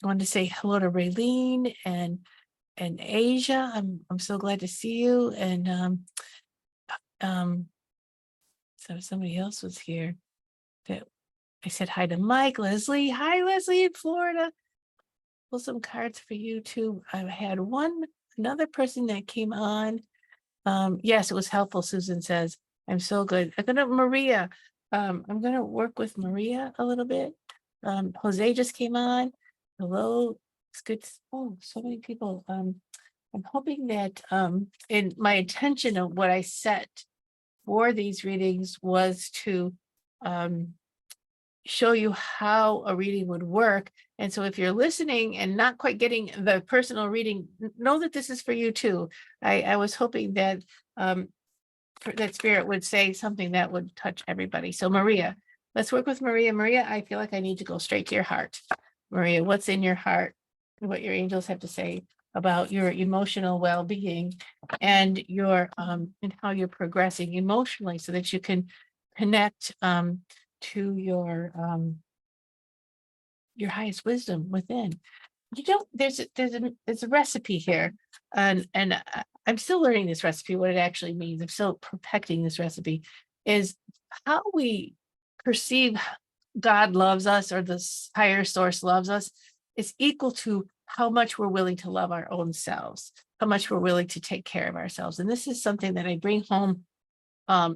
wanted to say hello to Raylene and Asia. I'm so glad to see you. And so somebody else was here that I said hi to. Mike, Leslie. Hi, Leslie in Florida. Pull some cards for you too. I had another person that came on. Yes, it was helpful, Susan says. I'm so good. Maria. I'm gonna work with Maria a little bit. Jose just came on. Hello. It's good. Oh, so many people. I'm hoping that in my intention of what I set for these readings was to show you how a reading would work. And so if you're listening and not quite getting the personal reading, know that this is for you too. I was hoping that um, that spirit would say something that would touch everybody. So Maria, let's work with Maria. Maria, I feel like I need to go straight to your heart. Maria, what's in your heart? What your angels have to say about your emotional well-being and your and how you're progressing emotionally so that you can connect to your highest wisdom within. You don't, there's a recipe here, and I'm still learning this recipe, what it actually means. I'm still perfecting this recipe, is how we perceive God loves us, or this higher source loves us, is equal to how much we're willing to love our own selves, how much we're willing to take care of ourselves. And this is something that I bring home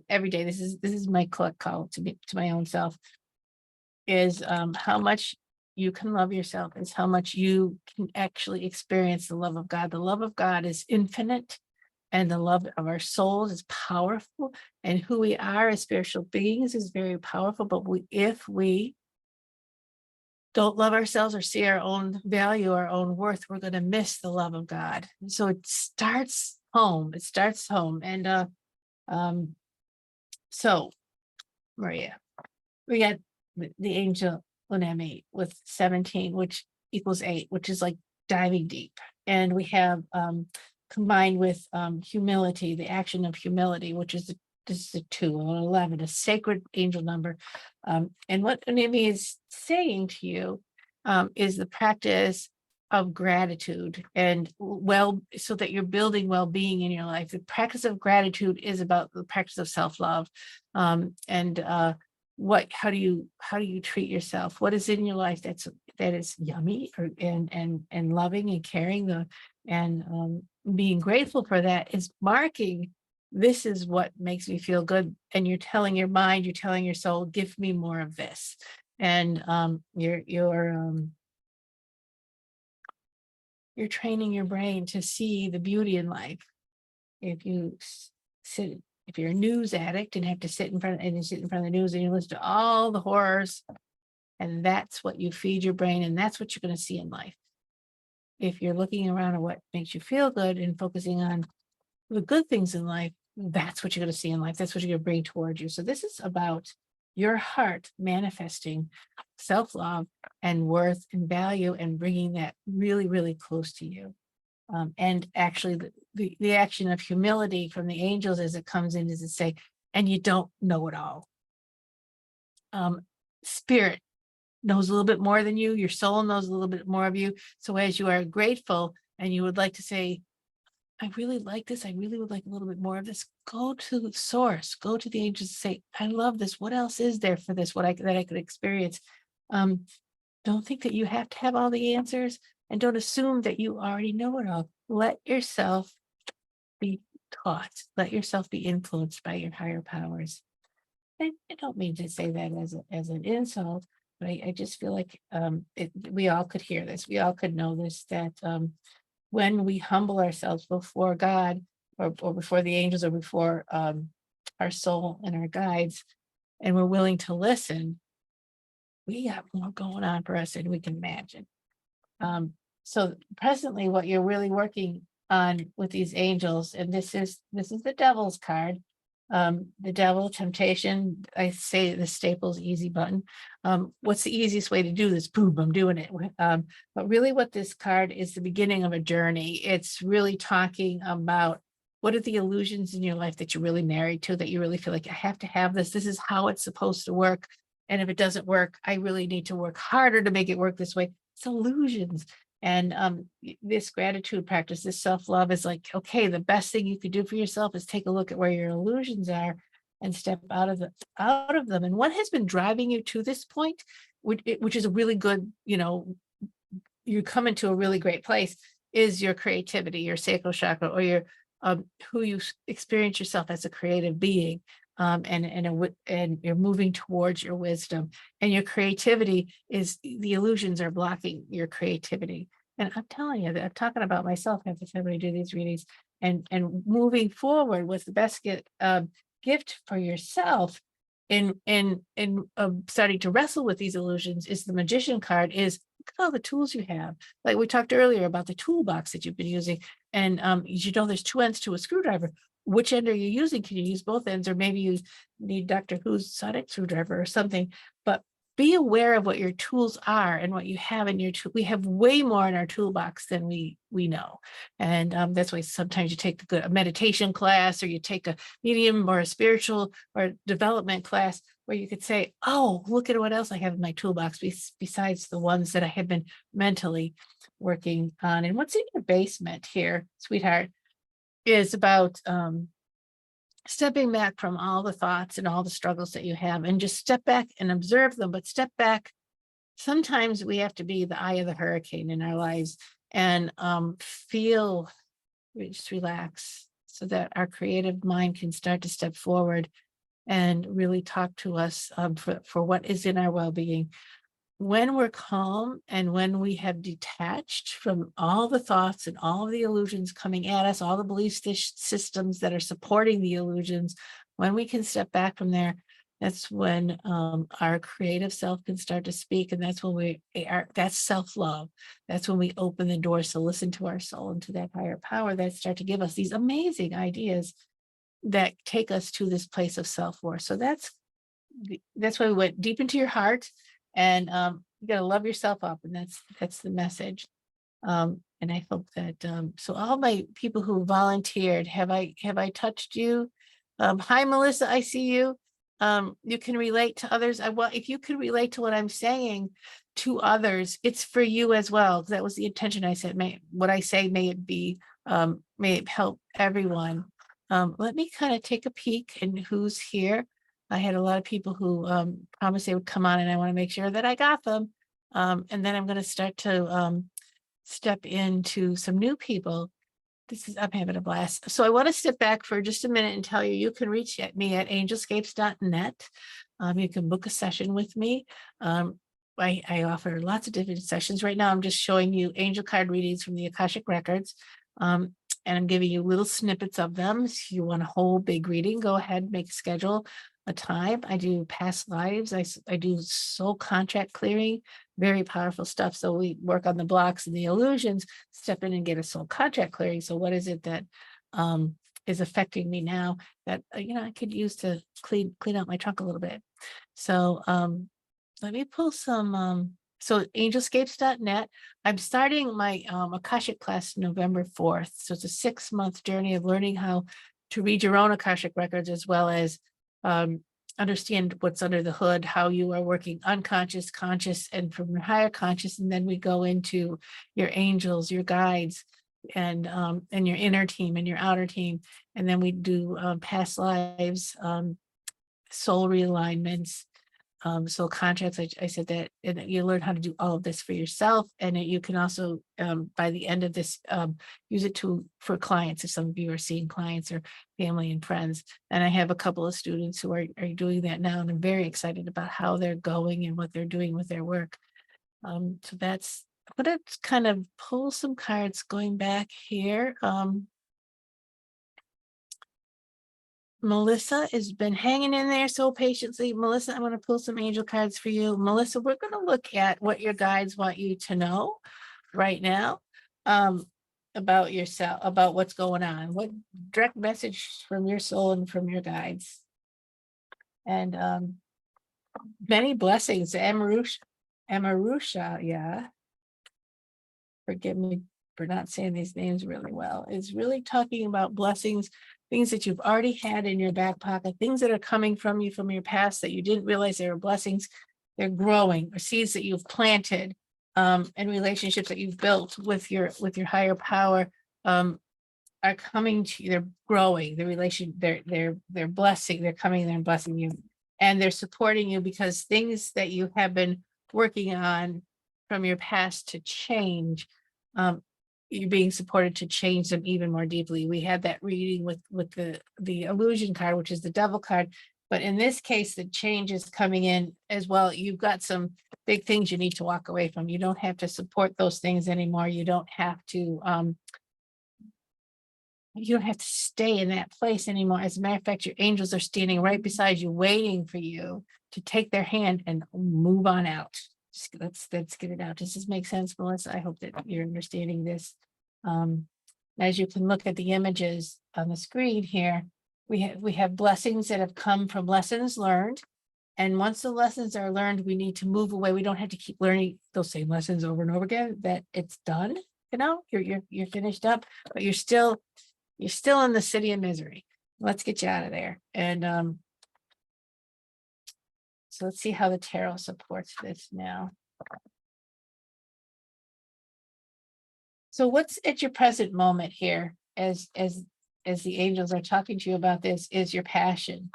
every day. This is my collect call to me, to my own self, is how much you can love yourself, is how much you can actually experience the love of God. The love of God is infinite, and the love of our souls is powerful, and who we are as spiritual beings is very powerful. But if we don't love ourselves or see our own value, our own worth, we're going to miss the love of God. And so it starts home. It starts home. And um, so, Maria, we got the angel Unemi with 17, which equals 8, which is like diving deep. And we have combined with humility, the action of humility, which is this is a 2, an 11, a sacred angel number. And what Unemi is saying to you is the practice of gratitude, and so that you're building well-being in your life. The practice of gratitude is about the practice of self-love, and how do you treat yourself? What is in your life that is yummy, or and loving and caring, and being grateful for that is marking, this is what makes me feel good. And you're telling your mind, you're telling your soul, give me more of this. And you're training your brain to see the beauty in life. If you sit, if you're a news addict and have to sit in front of the news, and you listen to all the horrors, and that's what you feed your brain, and that's what you're going to see in life. If you're looking around at what makes you feel good and focusing on the good things in life, that's what you're going to see in life. That's what you're going to bring towards you. So this is about your heart manifesting self-love and worth and value, and bringing that really, really close to you. And actually the action of humility from the angels as it comes in is to say, and you don't know it all. Spirit knows a little bit more than you. Your soul knows a little bit more of you. So as you are grateful and you would like to say, I really like this, I really would like a little bit more of this, go to the source, go to the angels and say, I love this. What else is there for this? That I could experience? Don't think that you have to have all the answers, and don't assume that you already know it all. Let yourself be taught, let yourself be influenced by your higher powers. I don't mean to say that as an insult, but I just feel like we all could hear this, we all could know this, that when we humble ourselves before God, or before the angels, or before our soul and our guides, and we're willing to listen, we got more going on for us than we can imagine. So presently, what you're really working on with these angels, and this is the devil's card. The devil, temptation, I say the Staples easy button. What's the easiest way to do this? Boom, I'm doing it. But really what this card is, the beginning of a journey. It's really talking about, what are the illusions in your life that you're really married to, that you really feel like, I have to have this. This is how it's supposed to work. And if it doesn't work, I really need to work harder to make it work this way. It's illusions. And this gratitude practice, this self-love, is like, okay, the best thing you could do for yourself is take a look at where your illusions are and step out of them. And what has been driving you to this point, which is a really good, you come into a really great place, is your creativity, your sacral chakra, or your who you experience yourself as a creative being. And you're moving towards your wisdom, and your creativity is, the illusions are blocking your creativity. And I'm telling you that I'm talking about myself half the time when I do these readings, and moving forward with the best gift for yourself starting to wrestle with these illusions is the Magician card. Is look at all the tools you have. Like we talked earlier about the toolbox that you've been using, and there's two ends to a screwdriver. Which end are you using? Can you use both ends, or maybe you need Dr. Who's sonic screwdriver or something? But be aware of what your tools are and what you have in your tool. We have way more in our toolbox than we know, and that's why sometimes you take a meditation class, or you take a medium or a spiritual or development class where you could say, oh, look at what else I have in my toolbox besides the ones that I have been mentally working on. And what's in your basement here, sweetheart, is about stepping back from all the thoughts and all the struggles that you have, and just step back and observe them, but step back. Sometimes we have to be the eye of the hurricane in our lives and just relax so that our creative mind can start to step forward and really talk to us for what is in our well-being. When we're calm and when we have detached from all the thoughts and all of the illusions coming at us, all the belief systems that are supporting the illusions, when we can step back from there, that's when our creative self can start to speak. And that's when that's self-love. That's when we open the doors to listen to our soul and to that higher power that start to give us these amazing ideas that take us to this place of self-worth. So that's why we went deep into your heart. And you got to love yourself up, and that's the message. And I hope that so all my people who volunteered, have I touched you? Hi, Melissa, I see you. You can relate to others. If you can relate to what I'm saying to others, it's for you as well. That was the intention. I said, what I say, may it help everyone. Let me kind of take a peek and who's here. I had a lot of people who promised they would come on, and I want to make sure that I got them. And then I'm going to start to step into some new people. I'm having a blast. So I want to step back for just a minute and tell you, you can reach me at angelscapes.net. You can book a session with me. I offer lots of different sessions. Right now, I'm just showing you angel card readings from the Akashic Records. And I'm giving you little snippets of them. If you want a whole big reading, go ahead, make a schedule, a time. I do past lives. I do soul contract clearing, very powerful stuff. So we work on the blocks and the illusions, step in and get a soul contract clearing. So what is it that is affecting me now that I could use to clean out my trunk a little bit? So let me pull some so angelscapes.net. I'm starting my Akashic class November 4th. So it's a 6-month journey of learning how to read your own Akashic records, as well as understand what's under the hood, how you are working unconscious, conscious, and from your higher conscious. And then we go into your angels, your guides, and your inner team and your outer team. And then we do past lives, soul realignments, soul contracts. I said that, and you learn how to do all of this for yourself. And you can also, by the end of this, use it for clients, if some of you are seeing clients or family and friends. And I have a couple of students who are doing that now, and I'm very excited about how they're going and what they're doing with their work. So that's, I'm going to kind of pull some cards going back here. Melissa has been hanging in there so patiently. Melissa, I'm going to pull some angel cards for you. Melissa, we're going to look at what your guides want you to know right now about yourself, about what's going on. What direct message from your soul and from your guides. And many blessings. Amarusha, yeah. Forgive me for not saying these names really well. It's really talking about blessings, things that you've already had in your back pocket, things that are coming from you from your past that you didn't realize they were blessings. They're growing, or seeds that you've planted, and relationships that you've built with your higher power are coming to you. They're growing. They're blessing. They're coming there and blessing you, and they're supporting you because things that you have been working on from your past to change. You're being supported to change them even more deeply. We had that reading with the illusion card, which is the devil card. But in this case, the change is coming in as well. You've got some big things you need to walk away from. You don't have to support those things anymore. You don't have to, you don't have to stay in that place anymore. As a matter of fact, your angels are standing right beside you, waiting for you to take their hand and move on out. Just let's get it out. Does this make sense, Melissa? I hope that you're understanding this. As you can look at the images on the screen here, we have blessings that have come from lessons learned. And once the lessons are learned, we need to move away. We don't have to keep learning those same lessons over and over again. That it's done. You know, you're finished up, but you're still in the city of misery. Let's get you out of there. And so let's see how the tarot supports this now. So what's at your present moment here as the angels are talking to you about this is your passion.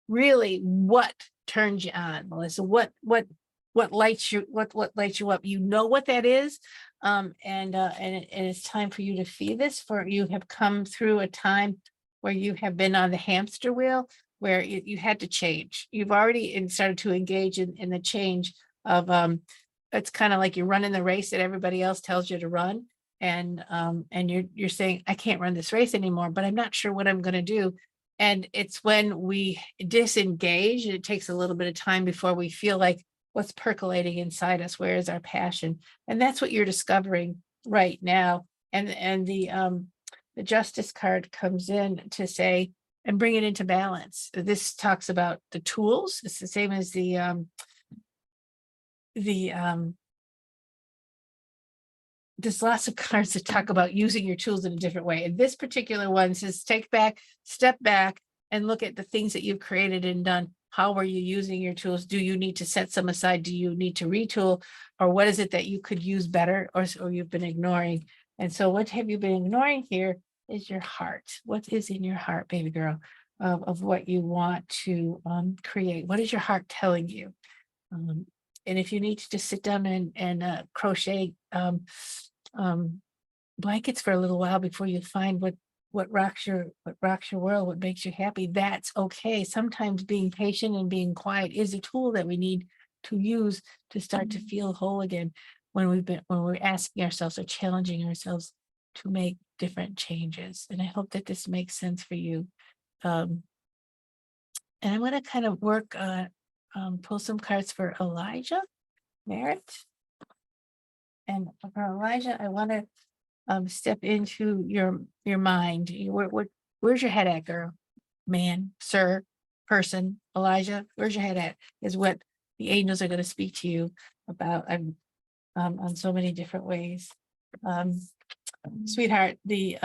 Really, what turns you on, Melissa? What lights you lights you up? You know what that is. And it's time for you to feed this. For you have come through a time where you have been on the hamster wheel, where you had to change. You've already started to engage in the change of it's kind of like you're running the race that everybody else tells you to run. And you're saying, I can't run this race anymore, but I'm not sure what I'm going to do. And it's when we disengage, and it takes a little bit of time before we feel like what's percolating inside us, where is our passion? And that's what you're discovering right now. And the Justice card comes in to say, and bring it into balance. This talks about the tools. It's the same as there's lots of cards that talk about using your tools in a different way. And this particular one says, step back and look at the things that you've created and done. How are you using your tools? Do you need to set some aside? Do you need to retool? Or what is it that you could use better or you've been ignoring? And so what have you been ignoring here is your heart. What is in your heart, baby girl, of what you want to create? What is your heart telling you? And if you need to just sit down and crochet blankets for a little while before you find what rocks your world, what makes you happy, that's okay. Sometimes being patient and being quiet is a tool that we need to use to start to feel whole again when we're asking ourselves or challenging ourselves to make different changes. And I hope that this makes sense for you. And I'm going to kind of work pull some cards for Elijah Merritt. And for Elijah, I want to step into your mind. Where's your head at, girl? Man, sir, person, Elijah, where's your head at? Is what the angels are going to speak to you about on so many different ways. Sweetheart, the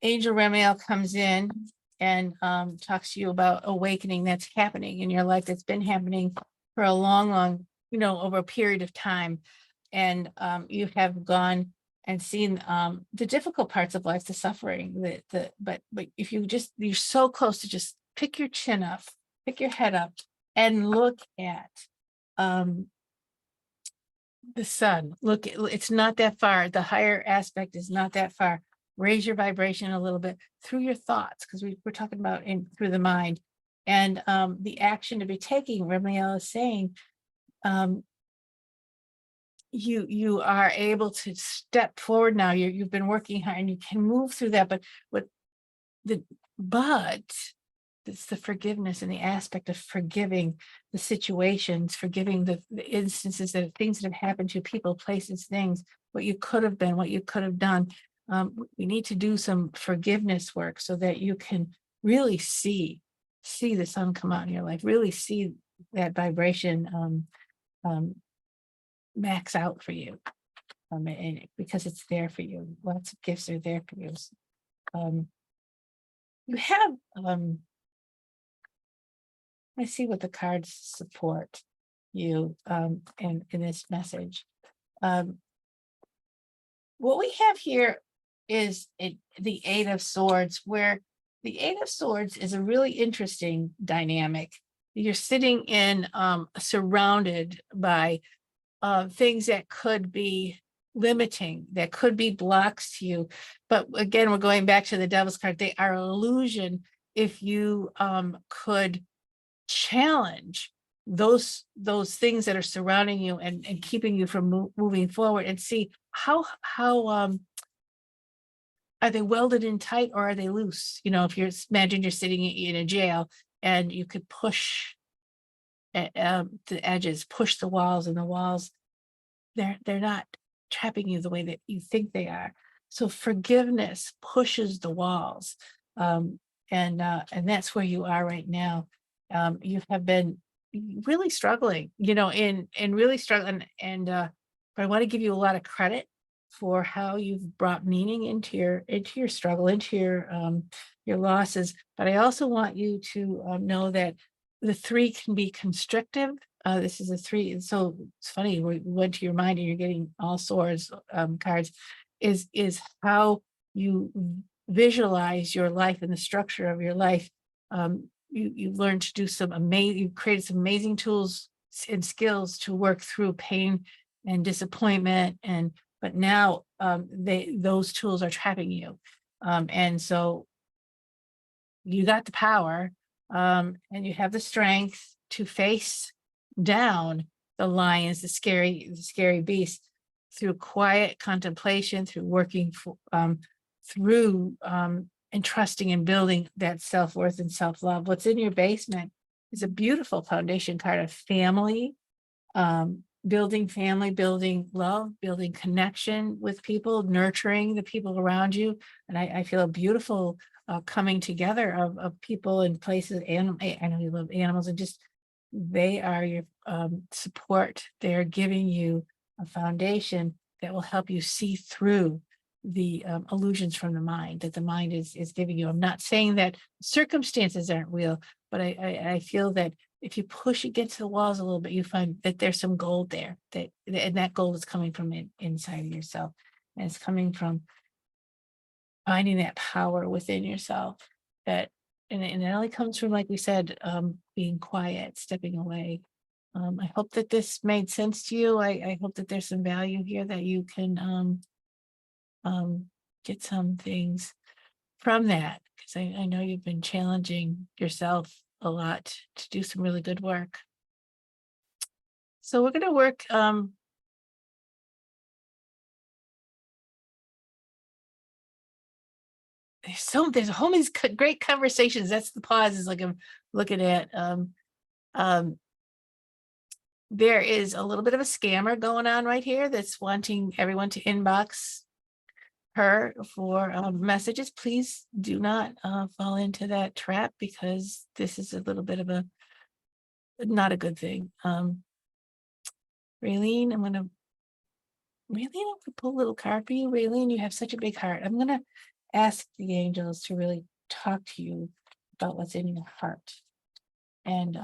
angel Ramiel comes in and talks to you about awakening that's happening in your life, that's been happening for a long, over a period of time. And you have gone and seen the difficult parts of life, the suffering, but if you're so close to just pick your chin up, pick your head up and look at the sun. Look, it's not that far. The higher aspect is not that far. Raise your vibration a little bit through your thoughts, because we're talking about through the mind. And the action to be taking, Ramiel is saying, you are able to step forward now. You've been working hard and you can move through that, but it's the forgiveness and the aspect of forgiving the situations, forgiving the instances, that things that have happened to people, places, things, what you could have been, what you could have done. We need to do some forgiveness work so that you can really see the sun come out in your life, really see that vibration max out for you, and because it's there for you. Lots of gifts are there for you. You have I see what the cards support you in this message. What we have here is the Eight of Swords, where the Eight of Swords is a really interesting dynamic. You're sitting in surrounded by things that could be limiting, that could be blocks to you. But again, we're going back to the Devil's card. They are illusion. If you could challenge those things that are surrounding you and keeping you from moving forward, and see how are they welded in tight or are they loose? You know, if you're imagine you're sitting in a jail and you could push the edges, push the walls, and the walls they're not trapping you the way that you think they are. So forgiveness pushes the walls, um, and that's where you are right now. You have been really struggling, you know, and really struggling, and but I want to give you a lot of credit for how you've brought meaning into your struggle, into your losses. But I also want you to know that the three can be constrictive. This is a three. And so it's funny, we went to your mind and you're getting all swords cards, is how you visualize your life and the structure of your life. You learned to do some amazing, you created some amazing tools and skills to work through pain and disappointment. And but now those tools are trapping you. And so you got the power, and you have the strength to face down the lions, the scary beasts through quiet contemplation, through working through and trusting and building that self-worth and self-love. What's in your basement is a beautiful foundation card of family, building family, building love, building connection with people, nurturing the people around you. And I feel a beautiful coming together of people and places. I know you love animals, and just they are your support. They're giving you a foundation that will help you see through the illusions from the mind that the mind is giving you. I'm not saying that circumstances aren't real, but I feel that if you push against the walls a little bit, you find that there's some gold there, and that gold is coming from inside of yourself, and it's coming from finding that power within yourself. That and it only comes from, like we said, being quiet, stepping away. I hope that this made sense to you. I hope that there's some value here, that you can get some things from that, because I know you've been challenging yourself a lot to do some really good work. So we're going to work. There's a whole many great conversations. That's the pause, is like I'm looking at. Um, there is a little bit of a scammer going on right here that's wanting everyone to inbox her for messages. Please do not fall into that trap, because this is a little bit of a not a good thing. Raylene, I'm gonna pull a little card for you. Raylene, you have such a big heart. I'm gonna ask the angels to really talk to you about what's in your heart. And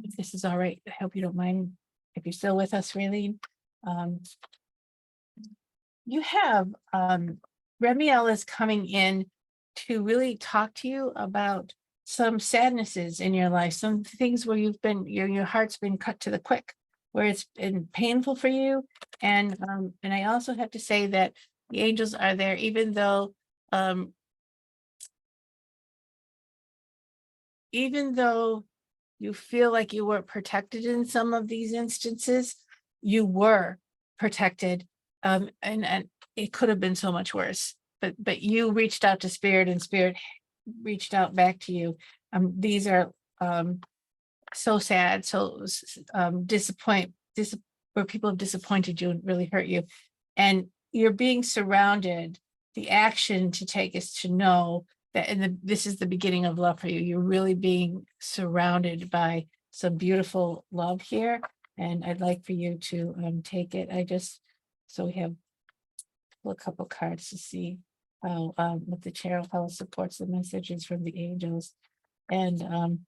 if this is all right, I hope you don't mind if you're still with us, Raylene. You have Remiel is coming in to really talk to you about some sadnesses in your life, some things where your heart's been cut to the quick, where it's been painful for you. And I also have to say that the angels are there, even though you feel like you weren't protected in some of these instances, you were protected. And it could have been so much worse, but you reached out to spirit, and spirit reached out back to you. These are so sad, so where people have disappointed you and really hurt you, and you're being surrounded. The action to take is to know that this is the beginning of love for you. You're really being surrounded by some beautiful love here, and I'd like for you to take it. So we have a couple cards to see how what the tarot, how it supports the messages from the angels. And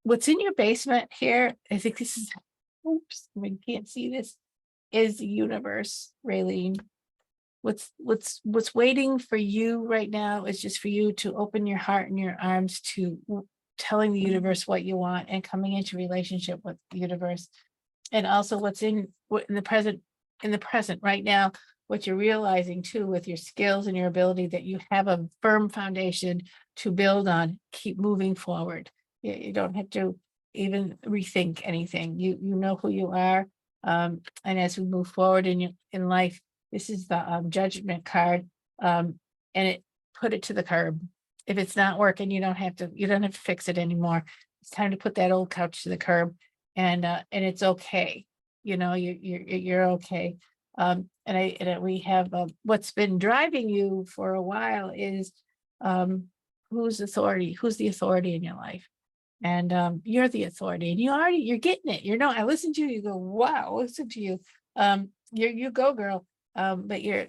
what's in your basement here, I think this is, oops, I can't see this, is the universe, Raylene. What's waiting for you right now is just for you to open your heart and your arms to telling the universe what you want, and coming into relationship with the universe. And also what's in the present right now, what you're realizing too, with your skills and your ability, that you have a firm foundation to build on. Keep moving forward. You don't have to even rethink anything. You know who you are. And as we move forward in life, this is the judgment card. and it put it to the curb. If it's not working, you don't have to fix it anymore. It's time to put that old couch to the curb, and it's okay. You're okay. We have what's been driving you for a while is um, who's the authority in your life, and you're the authority, and you're getting it. I listen to you, you go, wow, listen to you. You go, girl. But you're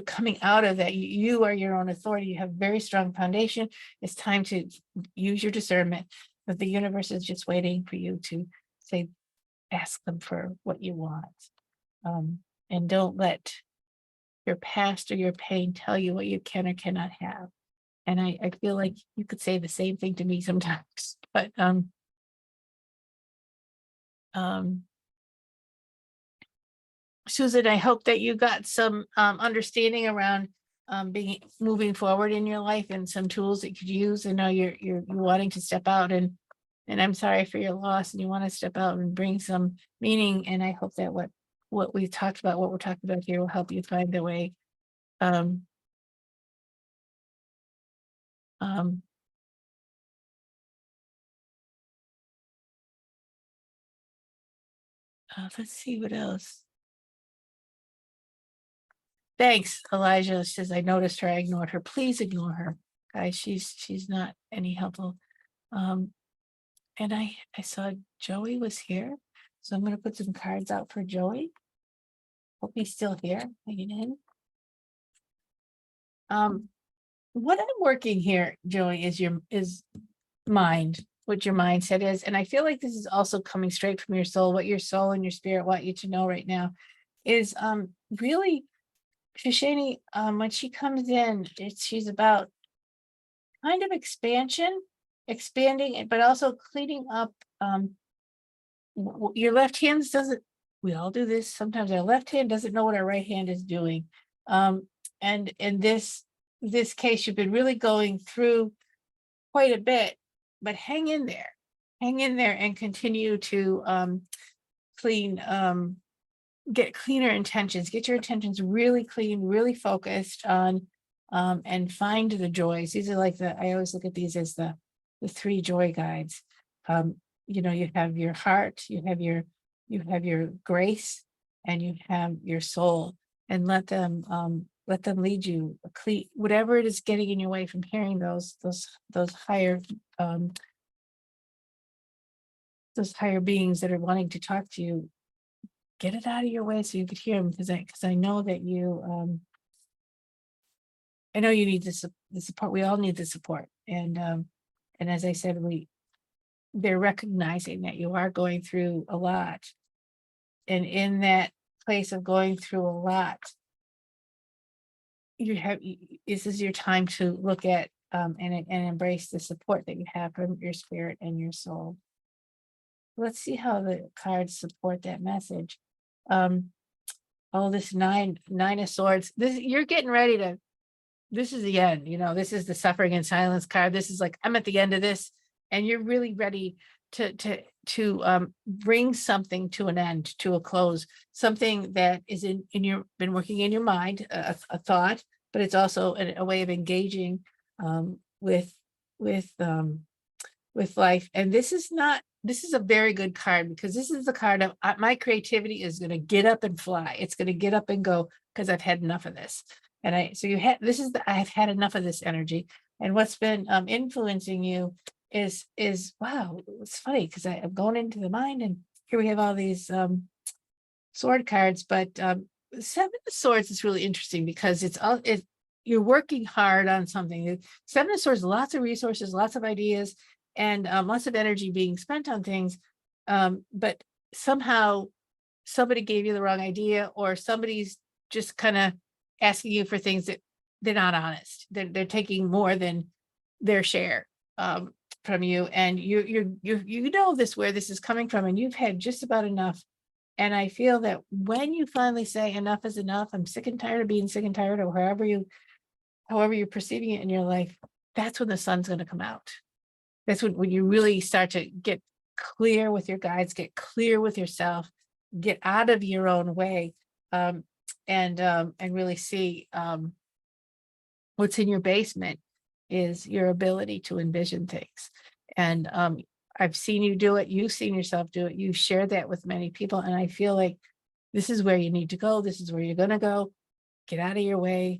coming out of that. You are your own authority. You have very strong foundation. It's time to use your discernment, but the universe is just waiting for you to say, ask them for what you want. um, and don't let your past or your pain tell you what you can or cannot have. And I feel like you could say the same thing to me sometimes, but um, Susan, I hope that you got some understanding around being moving forward in your life and some tools that you could use. I know you're wanting to step out, and I'm sorry for your loss, and you want to step out and bring some meaning. And I hope that what we've talked about, what we're talking about here, will help you find the way. Um, um, let's see what else. Thanks, Elijah says, I noticed her, I ignored her. Please ignore her. Guys, she's not any helpful. Um, and I saw Joey was here. So I'm gonna put some cards out for Joey. Hope he's still here, hanging in. What I'm working here, Joey, is mind, what your mindset is. And I feel like this is also coming straight from your soul. What your soul and your spirit want you to know right now is really Shishani, when she comes in, she's about kind of expanding it, but also cleaning up. Your left hand doesn't, we all do this. Sometimes our left hand doesn't know what our right hand is doing. And in this case, you've been really going through quite a bit, but hang in there and continue to clean, get cleaner intentions, get your intentions really clean, really focused on, and find the joys. These are like I always look at these as the three joy guides. You have your heart, you have your grace, and you have your soul, and let them lead you, whatever it is getting in your way from hearing those higher, those higher beings that are wanting to talk to you. Get it out of your way so you could hear them, because I know that I know you need the support. We all need the support. And as I said, they're recognizing that you are going through a lot. And in that place of going through a lot, this is your time to look at and embrace the support that you have from your spirit and your soul. Let's see how the cards support that message. Oh, this nine of swords. You're getting ready to, this is the end, this is the suffering and silence card. This is like, I'm at the end of this, and you're really ready to bring something to an end, to a close, something that is been working in your mind, a thought, but it's also a way of engaging with life. And this is a very good card, because this is the card of my creativity is going to get up and fly. It's going to get up and go, because I've had enough of this. And I've had enough of this energy. And what's been influencing you is wow, it's funny, because I'm going into the mind, and here we have all these sword cards. But Seven of Swords is really interesting, because you're working hard on something. Seven of Swords, lots of resources, lots of ideas, and lots of energy being spent on things. But somehow somebody gave you the wrong idea, or somebody's just kind of asking you for things that they're not honest. They're taking more than their share from you, and you know this, where this is coming from, and you've had just about enough. And I feel that when you finally say enough is enough, I'm sick and tired of being sick and tired, or however you're perceiving it in your life, that's when the sun's going to come out. That's when you really start to get clear with your guides, get clear with yourself, get out of your own way, and really see what's in your basement is your ability to envision things. And I've seen you do it. You've seen yourself do it. You've shared that with many people. And I feel like this is where you need to go. This is where you're going to go. Get out of your way.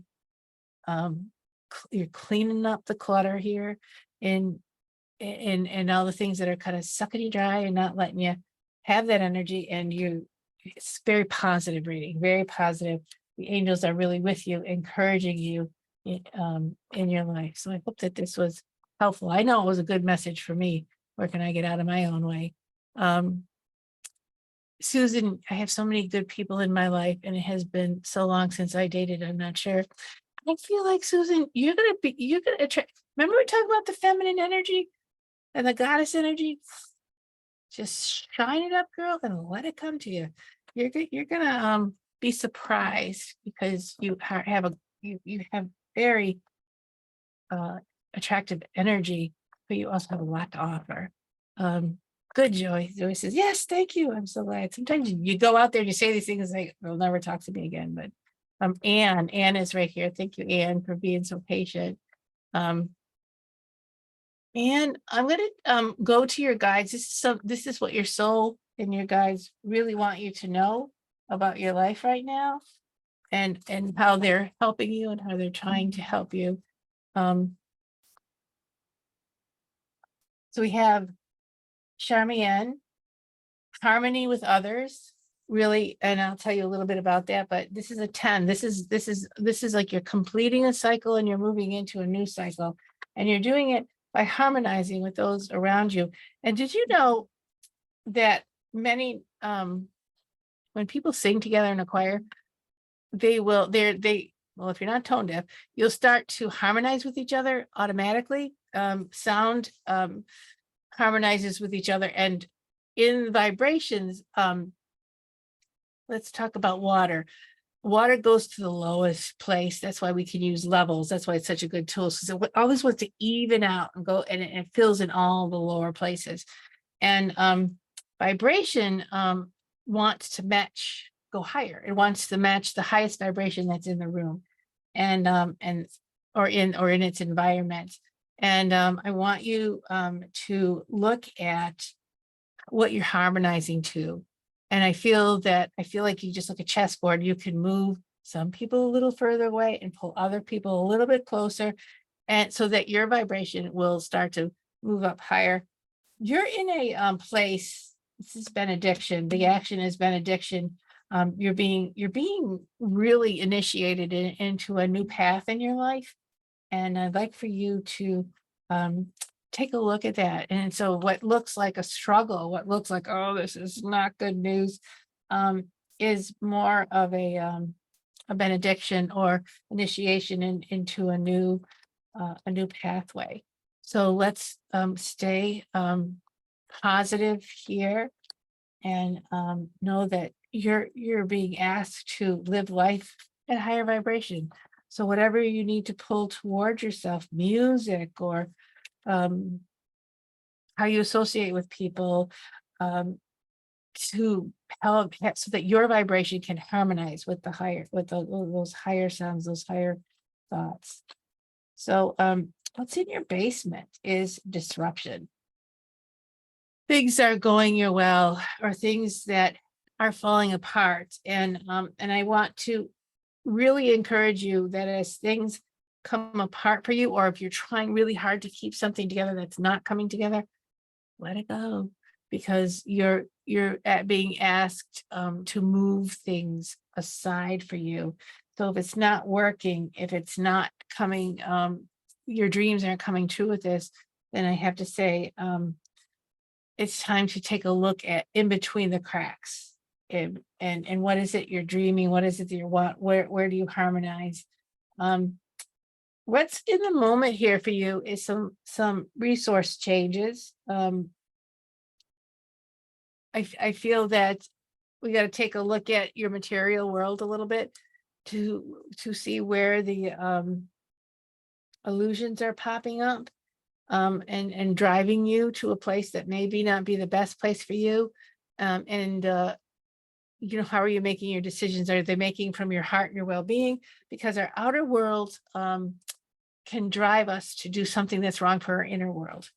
Um, you're cleaning up the clutter here and all the things that are kind of sucking you dry and not letting you have that energy. And it's very positive reading, very positive. The angels are really with you, encouraging you in your life. So I hope that this was helpful. I know it was a good message for me. Where can I get out of my own way? Susan, I have so many good people in my life, and it has been so long since I dated. I'm not sure. I feel like, Susan, you're gonna attract. Remember we talked about the feminine energy and the goddess energy? Just shine it up, girl, and let it come to you. You're gonna be surprised because you have very attractive energy, but you also have a lot to offer. Good, Joy. Joy says, yes, thank you. I'm so glad. Sometimes you go out there and you say these things like, they'll never talk to me again. But Anne is right here. Thank you, Anne, for being so patient. And I'm gonna go to your guides. This is what your soul and your guides really want you to know about your life right now, and how they're helping you and how they're trying to help you. So we have Charmienne, harmony with others, really, and I'll tell you a little bit about that, but this is a 10. This is like you're completing a cycle and you're moving into a new cycle, and you're doing it by harmonizing with those around you. And did you know that many when people sing together in a choir, well, if you're not tone deaf, you'll start to harmonize with each other automatically. Sound harmonizes with each other, and in vibrations, let's talk about water. Water goes to the lowest place. That's why we can use levels. That's why it's such a good tool, because it always wants to even out and go, and it fills in all the lower places. And vibration wants to go higher. It wants to match the highest vibration that's in the room, and or in its environment. And I want you to look at what you're harmonizing to. And I feel like you just like a chessboard. You can move some people a little further away and pull other people a little bit closer, and so that your vibration will start to move up higher. You're in a place. This is benediction. The action is benediction. You're being really initiated into a new path in your life, and I'd like for you to take a look at that. And so what looks like a struggle, what looks like, oh, this is not good news, is more of a benediction or initiation into a new pathway. So let's stay positive here, and know that you're being asked to live life at higher vibration. So whatever you need to pull towards yourself, music or how you associate with people, to help so that your vibration can harmonize with those higher sounds, those higher thoughts. So what's in your basement is disruption. Things are going your well, or things that are falling apart. And I want to really encourage you that as things come apart for you, or if you're trying really hard to keep something together that's not coming together, let it go, because you're being asked to move things aside for you. So if it's not working, if it's not coming, your dreams aren't coming true with this, then I have to say it's time to take a look at in between the cracks, and what is it you're dreaming? What is it that you want? Where do you harmonize? What's in the moment here for you is some resource changes. I feel that we got to take a look at your material world a little bit to see where the illusions are popping up, and driving you to a place that maybe not be the best place for you. How are you making your decisions? Are they making from your heart and your well-being? Because our outer world can drive us to do something that's wrong for our inner world.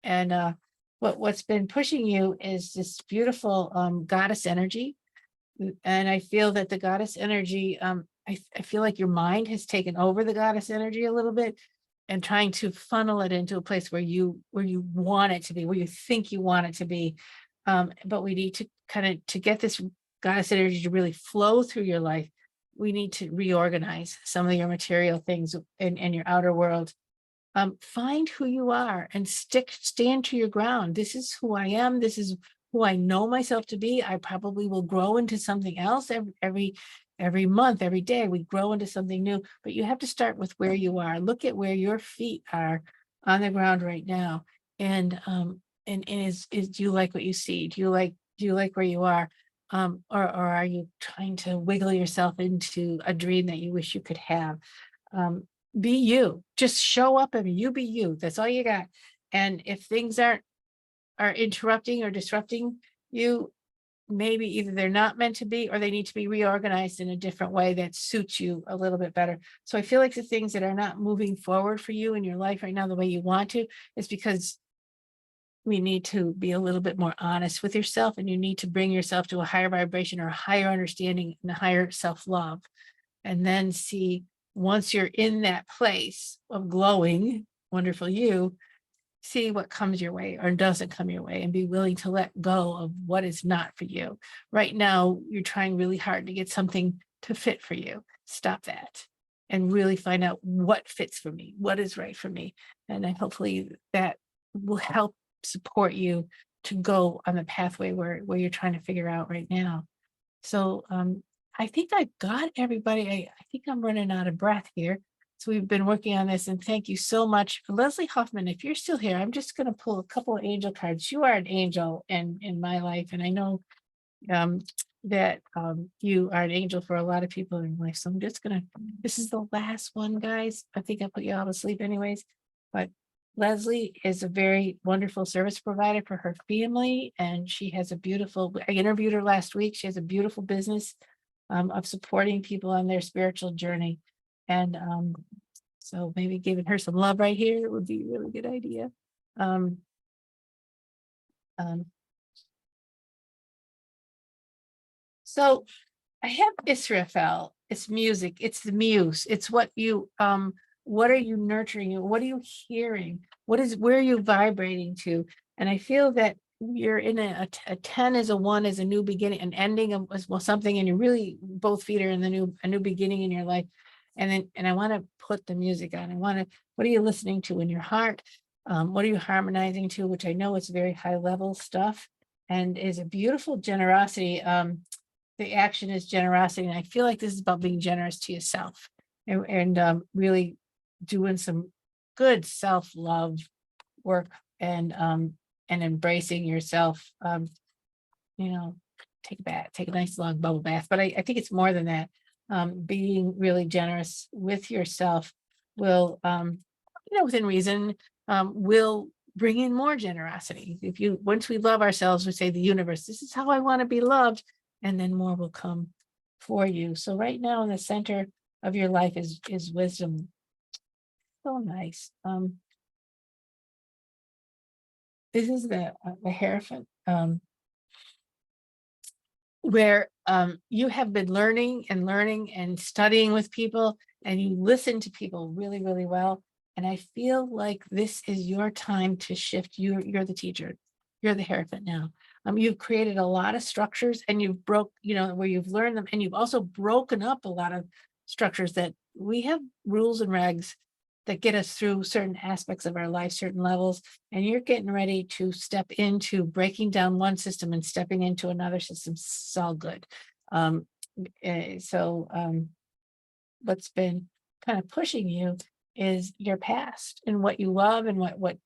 And what's been pushing you is this beautiful goddess energy. And I feel that the goddess energy, I feel like your mind has taken over the goddess energy a little bit and trying to funnel it into a place where you want it to be, where you think you want it to be. But we need to kind of to get this goddess energy to really flow through your life. We need to reorganize some of your material things in your outer world. Find who you are and stand to your ground. This is who I am. This is who I know myself to be. I probably will grow into something else every month, every day. We grow into something new, but you have to start with where you are. Look at where your feet are on the ground right now. And is do you like what you see? Do you like where you are? Or are you trying to wiggle yourself into a dream that you wish you could have? Be you. Just show up and you be you. That's all you got. And if things are interrupting or disrupting you, maybe either they're not meant to be or they need to be reorganized in a different way that suits you a little bit better. So I feel like the things that are not moving forward for you in your life right now the way you want to is because we need to be a little bit more honest with yourself, and you need to bring yourself to a higher vibration or a higher understanding and a higher self-love. And then see, once you're in that place of glowing, wonderful you, see what comes your way or doesn't come your way and be willing to let go of what is not for you. Right now, you're trying really hard to get something to fit for you. Stop that and really find out what fits for me, what is right for me. And then hopefully that will help support you to go on the pathway where you're trying to figure out right now. So I think I got everybody. I think I'm running out of breath here. So we've been working on this, and thank you so much. Leslie Hoffman, if you're still here, I'm just going to pull a couple of angel cards. You are an angel in my life, and I know that you are an angel for a lot of people in life. So I'm just going to, this is the last one, guys. I think I put you all to sleep anyways, but Leslie is a very wonderful service provider for her family, and she has a beautiful, I interviewed her last week. She has a beautiful business of supporting people on their spiritual journey. And so maybe giving her some love right here would be a really good idea. Um, so I have Israfel. It's music. It's the muse. It's what are you nurturing? What are you hearing? Where are you vibrating to? And I feel that you're in a 10 is a 1 is a new beginning, an ending of something, and you're really both feet are in a new beginning in your life. And I want to put the music on. What are you listening to in your heart? What are you harmonizing to? Which I know is very high level stuff and is a beautiful generosity. The action is generosity. And I feel like this is about being generous to yourself and really doing some good self-love work and embracing yourself. Take a bath, take a nice long bubble bath. But I think it's more than that. Being really generous with yourself will, within reason, will bring in more generosity. Once we love ourselves, we say the universe, this is how I want to be loved, and then more will come for you. So right now in the center of your life is wisdom. So nice. This is the Hierophant, where you have been learning and studying with people, and you listen to people really, really well. And I feel like this is your time to shift. You're the teacher. You're the Hierophant now. You've created a lot of structures, and you've where you've learned them, and you've also broken up a lot of structures that we have rules and regs that get us through certain aspects of our life, certain levels, and you're getting ready to step into breaking down one system and stepping into another system. It's all good. What's been kind of pushing you is your past and what you love and what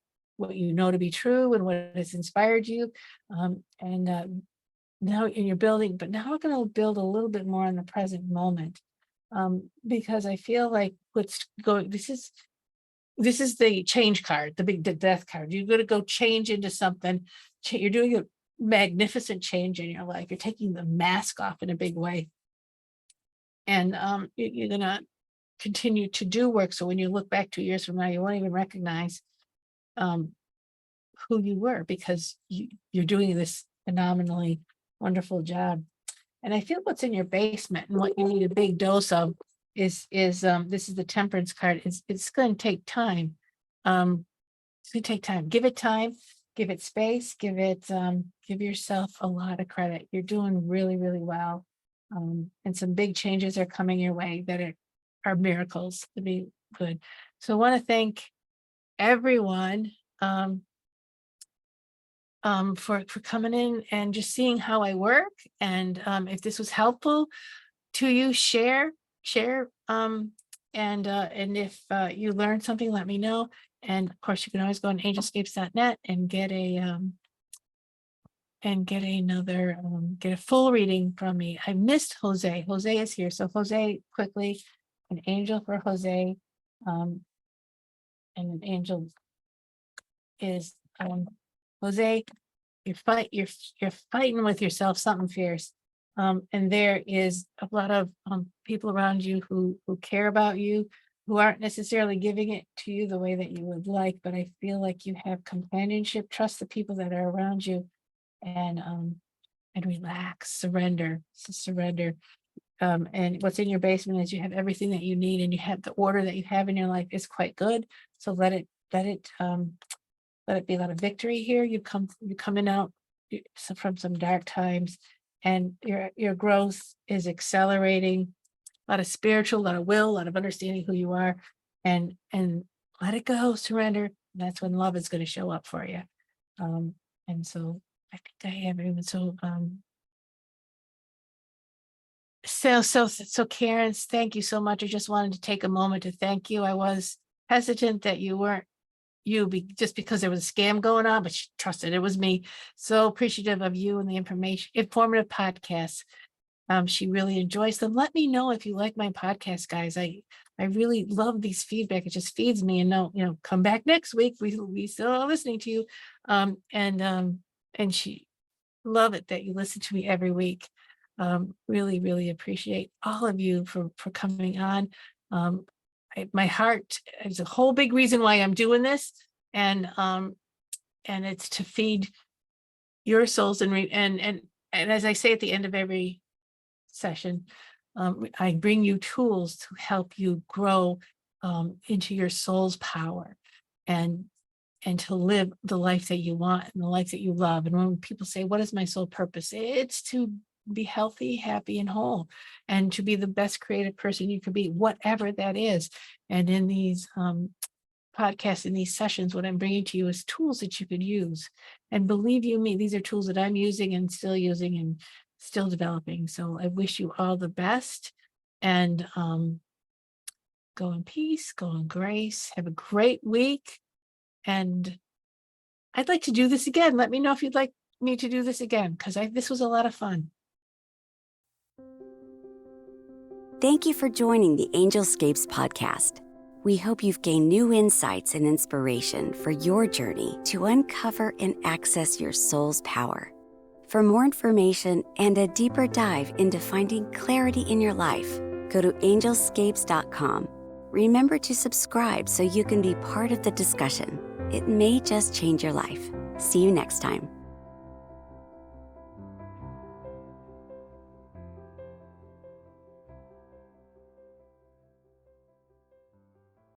you know to be true and what has inspired you. Now in your building, but now we're going to build a little bit more in the present moment. Because I feel like this is the change card, the death card. You're going to go change into something. You're doing a magnificent change in your life. You're taking the mask off in a big way. And you're going to continue to do work. So when you look back 2 years from now, you won't even recognize who you were, because you're doing this phenomenally wonderful job. And I feel what's in your basement and what you need a big dose of is this is the Temperance card. It's going to take time. It's going to take time. Give it time. Give it space. Give yourself a lot of credit. You're doing really, really well. And some big changes are coming your way that are miracles to be good. So I want to thank everyone for coming in and just seeing how I work. And if this was helpful to you, share. And if you learned something, let me know. And of course, you can always go on angelscapes.net and get a full reading from me. I missed Jose. Jose is here. So Jose, quickly, an angel for Jose. And an angel is Jose, you're fighting with yourself, something fierce. And there is a lot of people around you who care about you, who aren't necessarily giving it to you the way that you would like, but I feel like you have companionship. Trust the people that are around you, and relax, surrender. And what's in your basement is you have everything that you need, and you have the order that you have in your life is quite good. So let it be a lot of victory here. You're coming out from some dark times, and your growth is accelerating. A lot of spiritual, a lot of will, a lot of understanding who you are, and let it go, surrender. That's when love is going to show up for you. And so I think I have everyone. So Karen, thank you so much. I just wanted to take a moment to thank you. I was hesitant that you weren't just because there was a scam going on, but she trusted it was me. So appreciative of you and the informative podcasts. She really enjoys them. Let me know if you like my podcast, guys. I really love these feedback. It just feeds me, and come back next week. We still are listening to you. And she love it that you listen to me every week. Really, really appreciate all of you for coming on. My heart is a whole big reason why I'm doing this, and it's to feed your souls and as I say at the end of every session, I bring you tools to help you grow into your soul's power and to live the life that you want and the life that you love. And when people say, "What is my soul purpose?" It's to be healthy, happy, and whole, and to be the best creative person you could be, whatever that is. And in these podcasts, in these sessions, what I'm bringing to you is tools that you could use. And believe you me, these are tools that I'm using and still developing. So I wish you all the best, and go in peace, go in grace, have a great week. And I'd like to do this again. Let me know if you'd like me to do this again, because this was a lot of fun. Thank you for joining the Angelscapes podcast. We hope you've gained new insights and inspiration for your journey to uncover and access your soul's power. For more information and a deeper dive into finding clarity in your life, go to angelscapes.com. Remember to subscribe so you can be part of the discussion. It may just change your life. See you next time.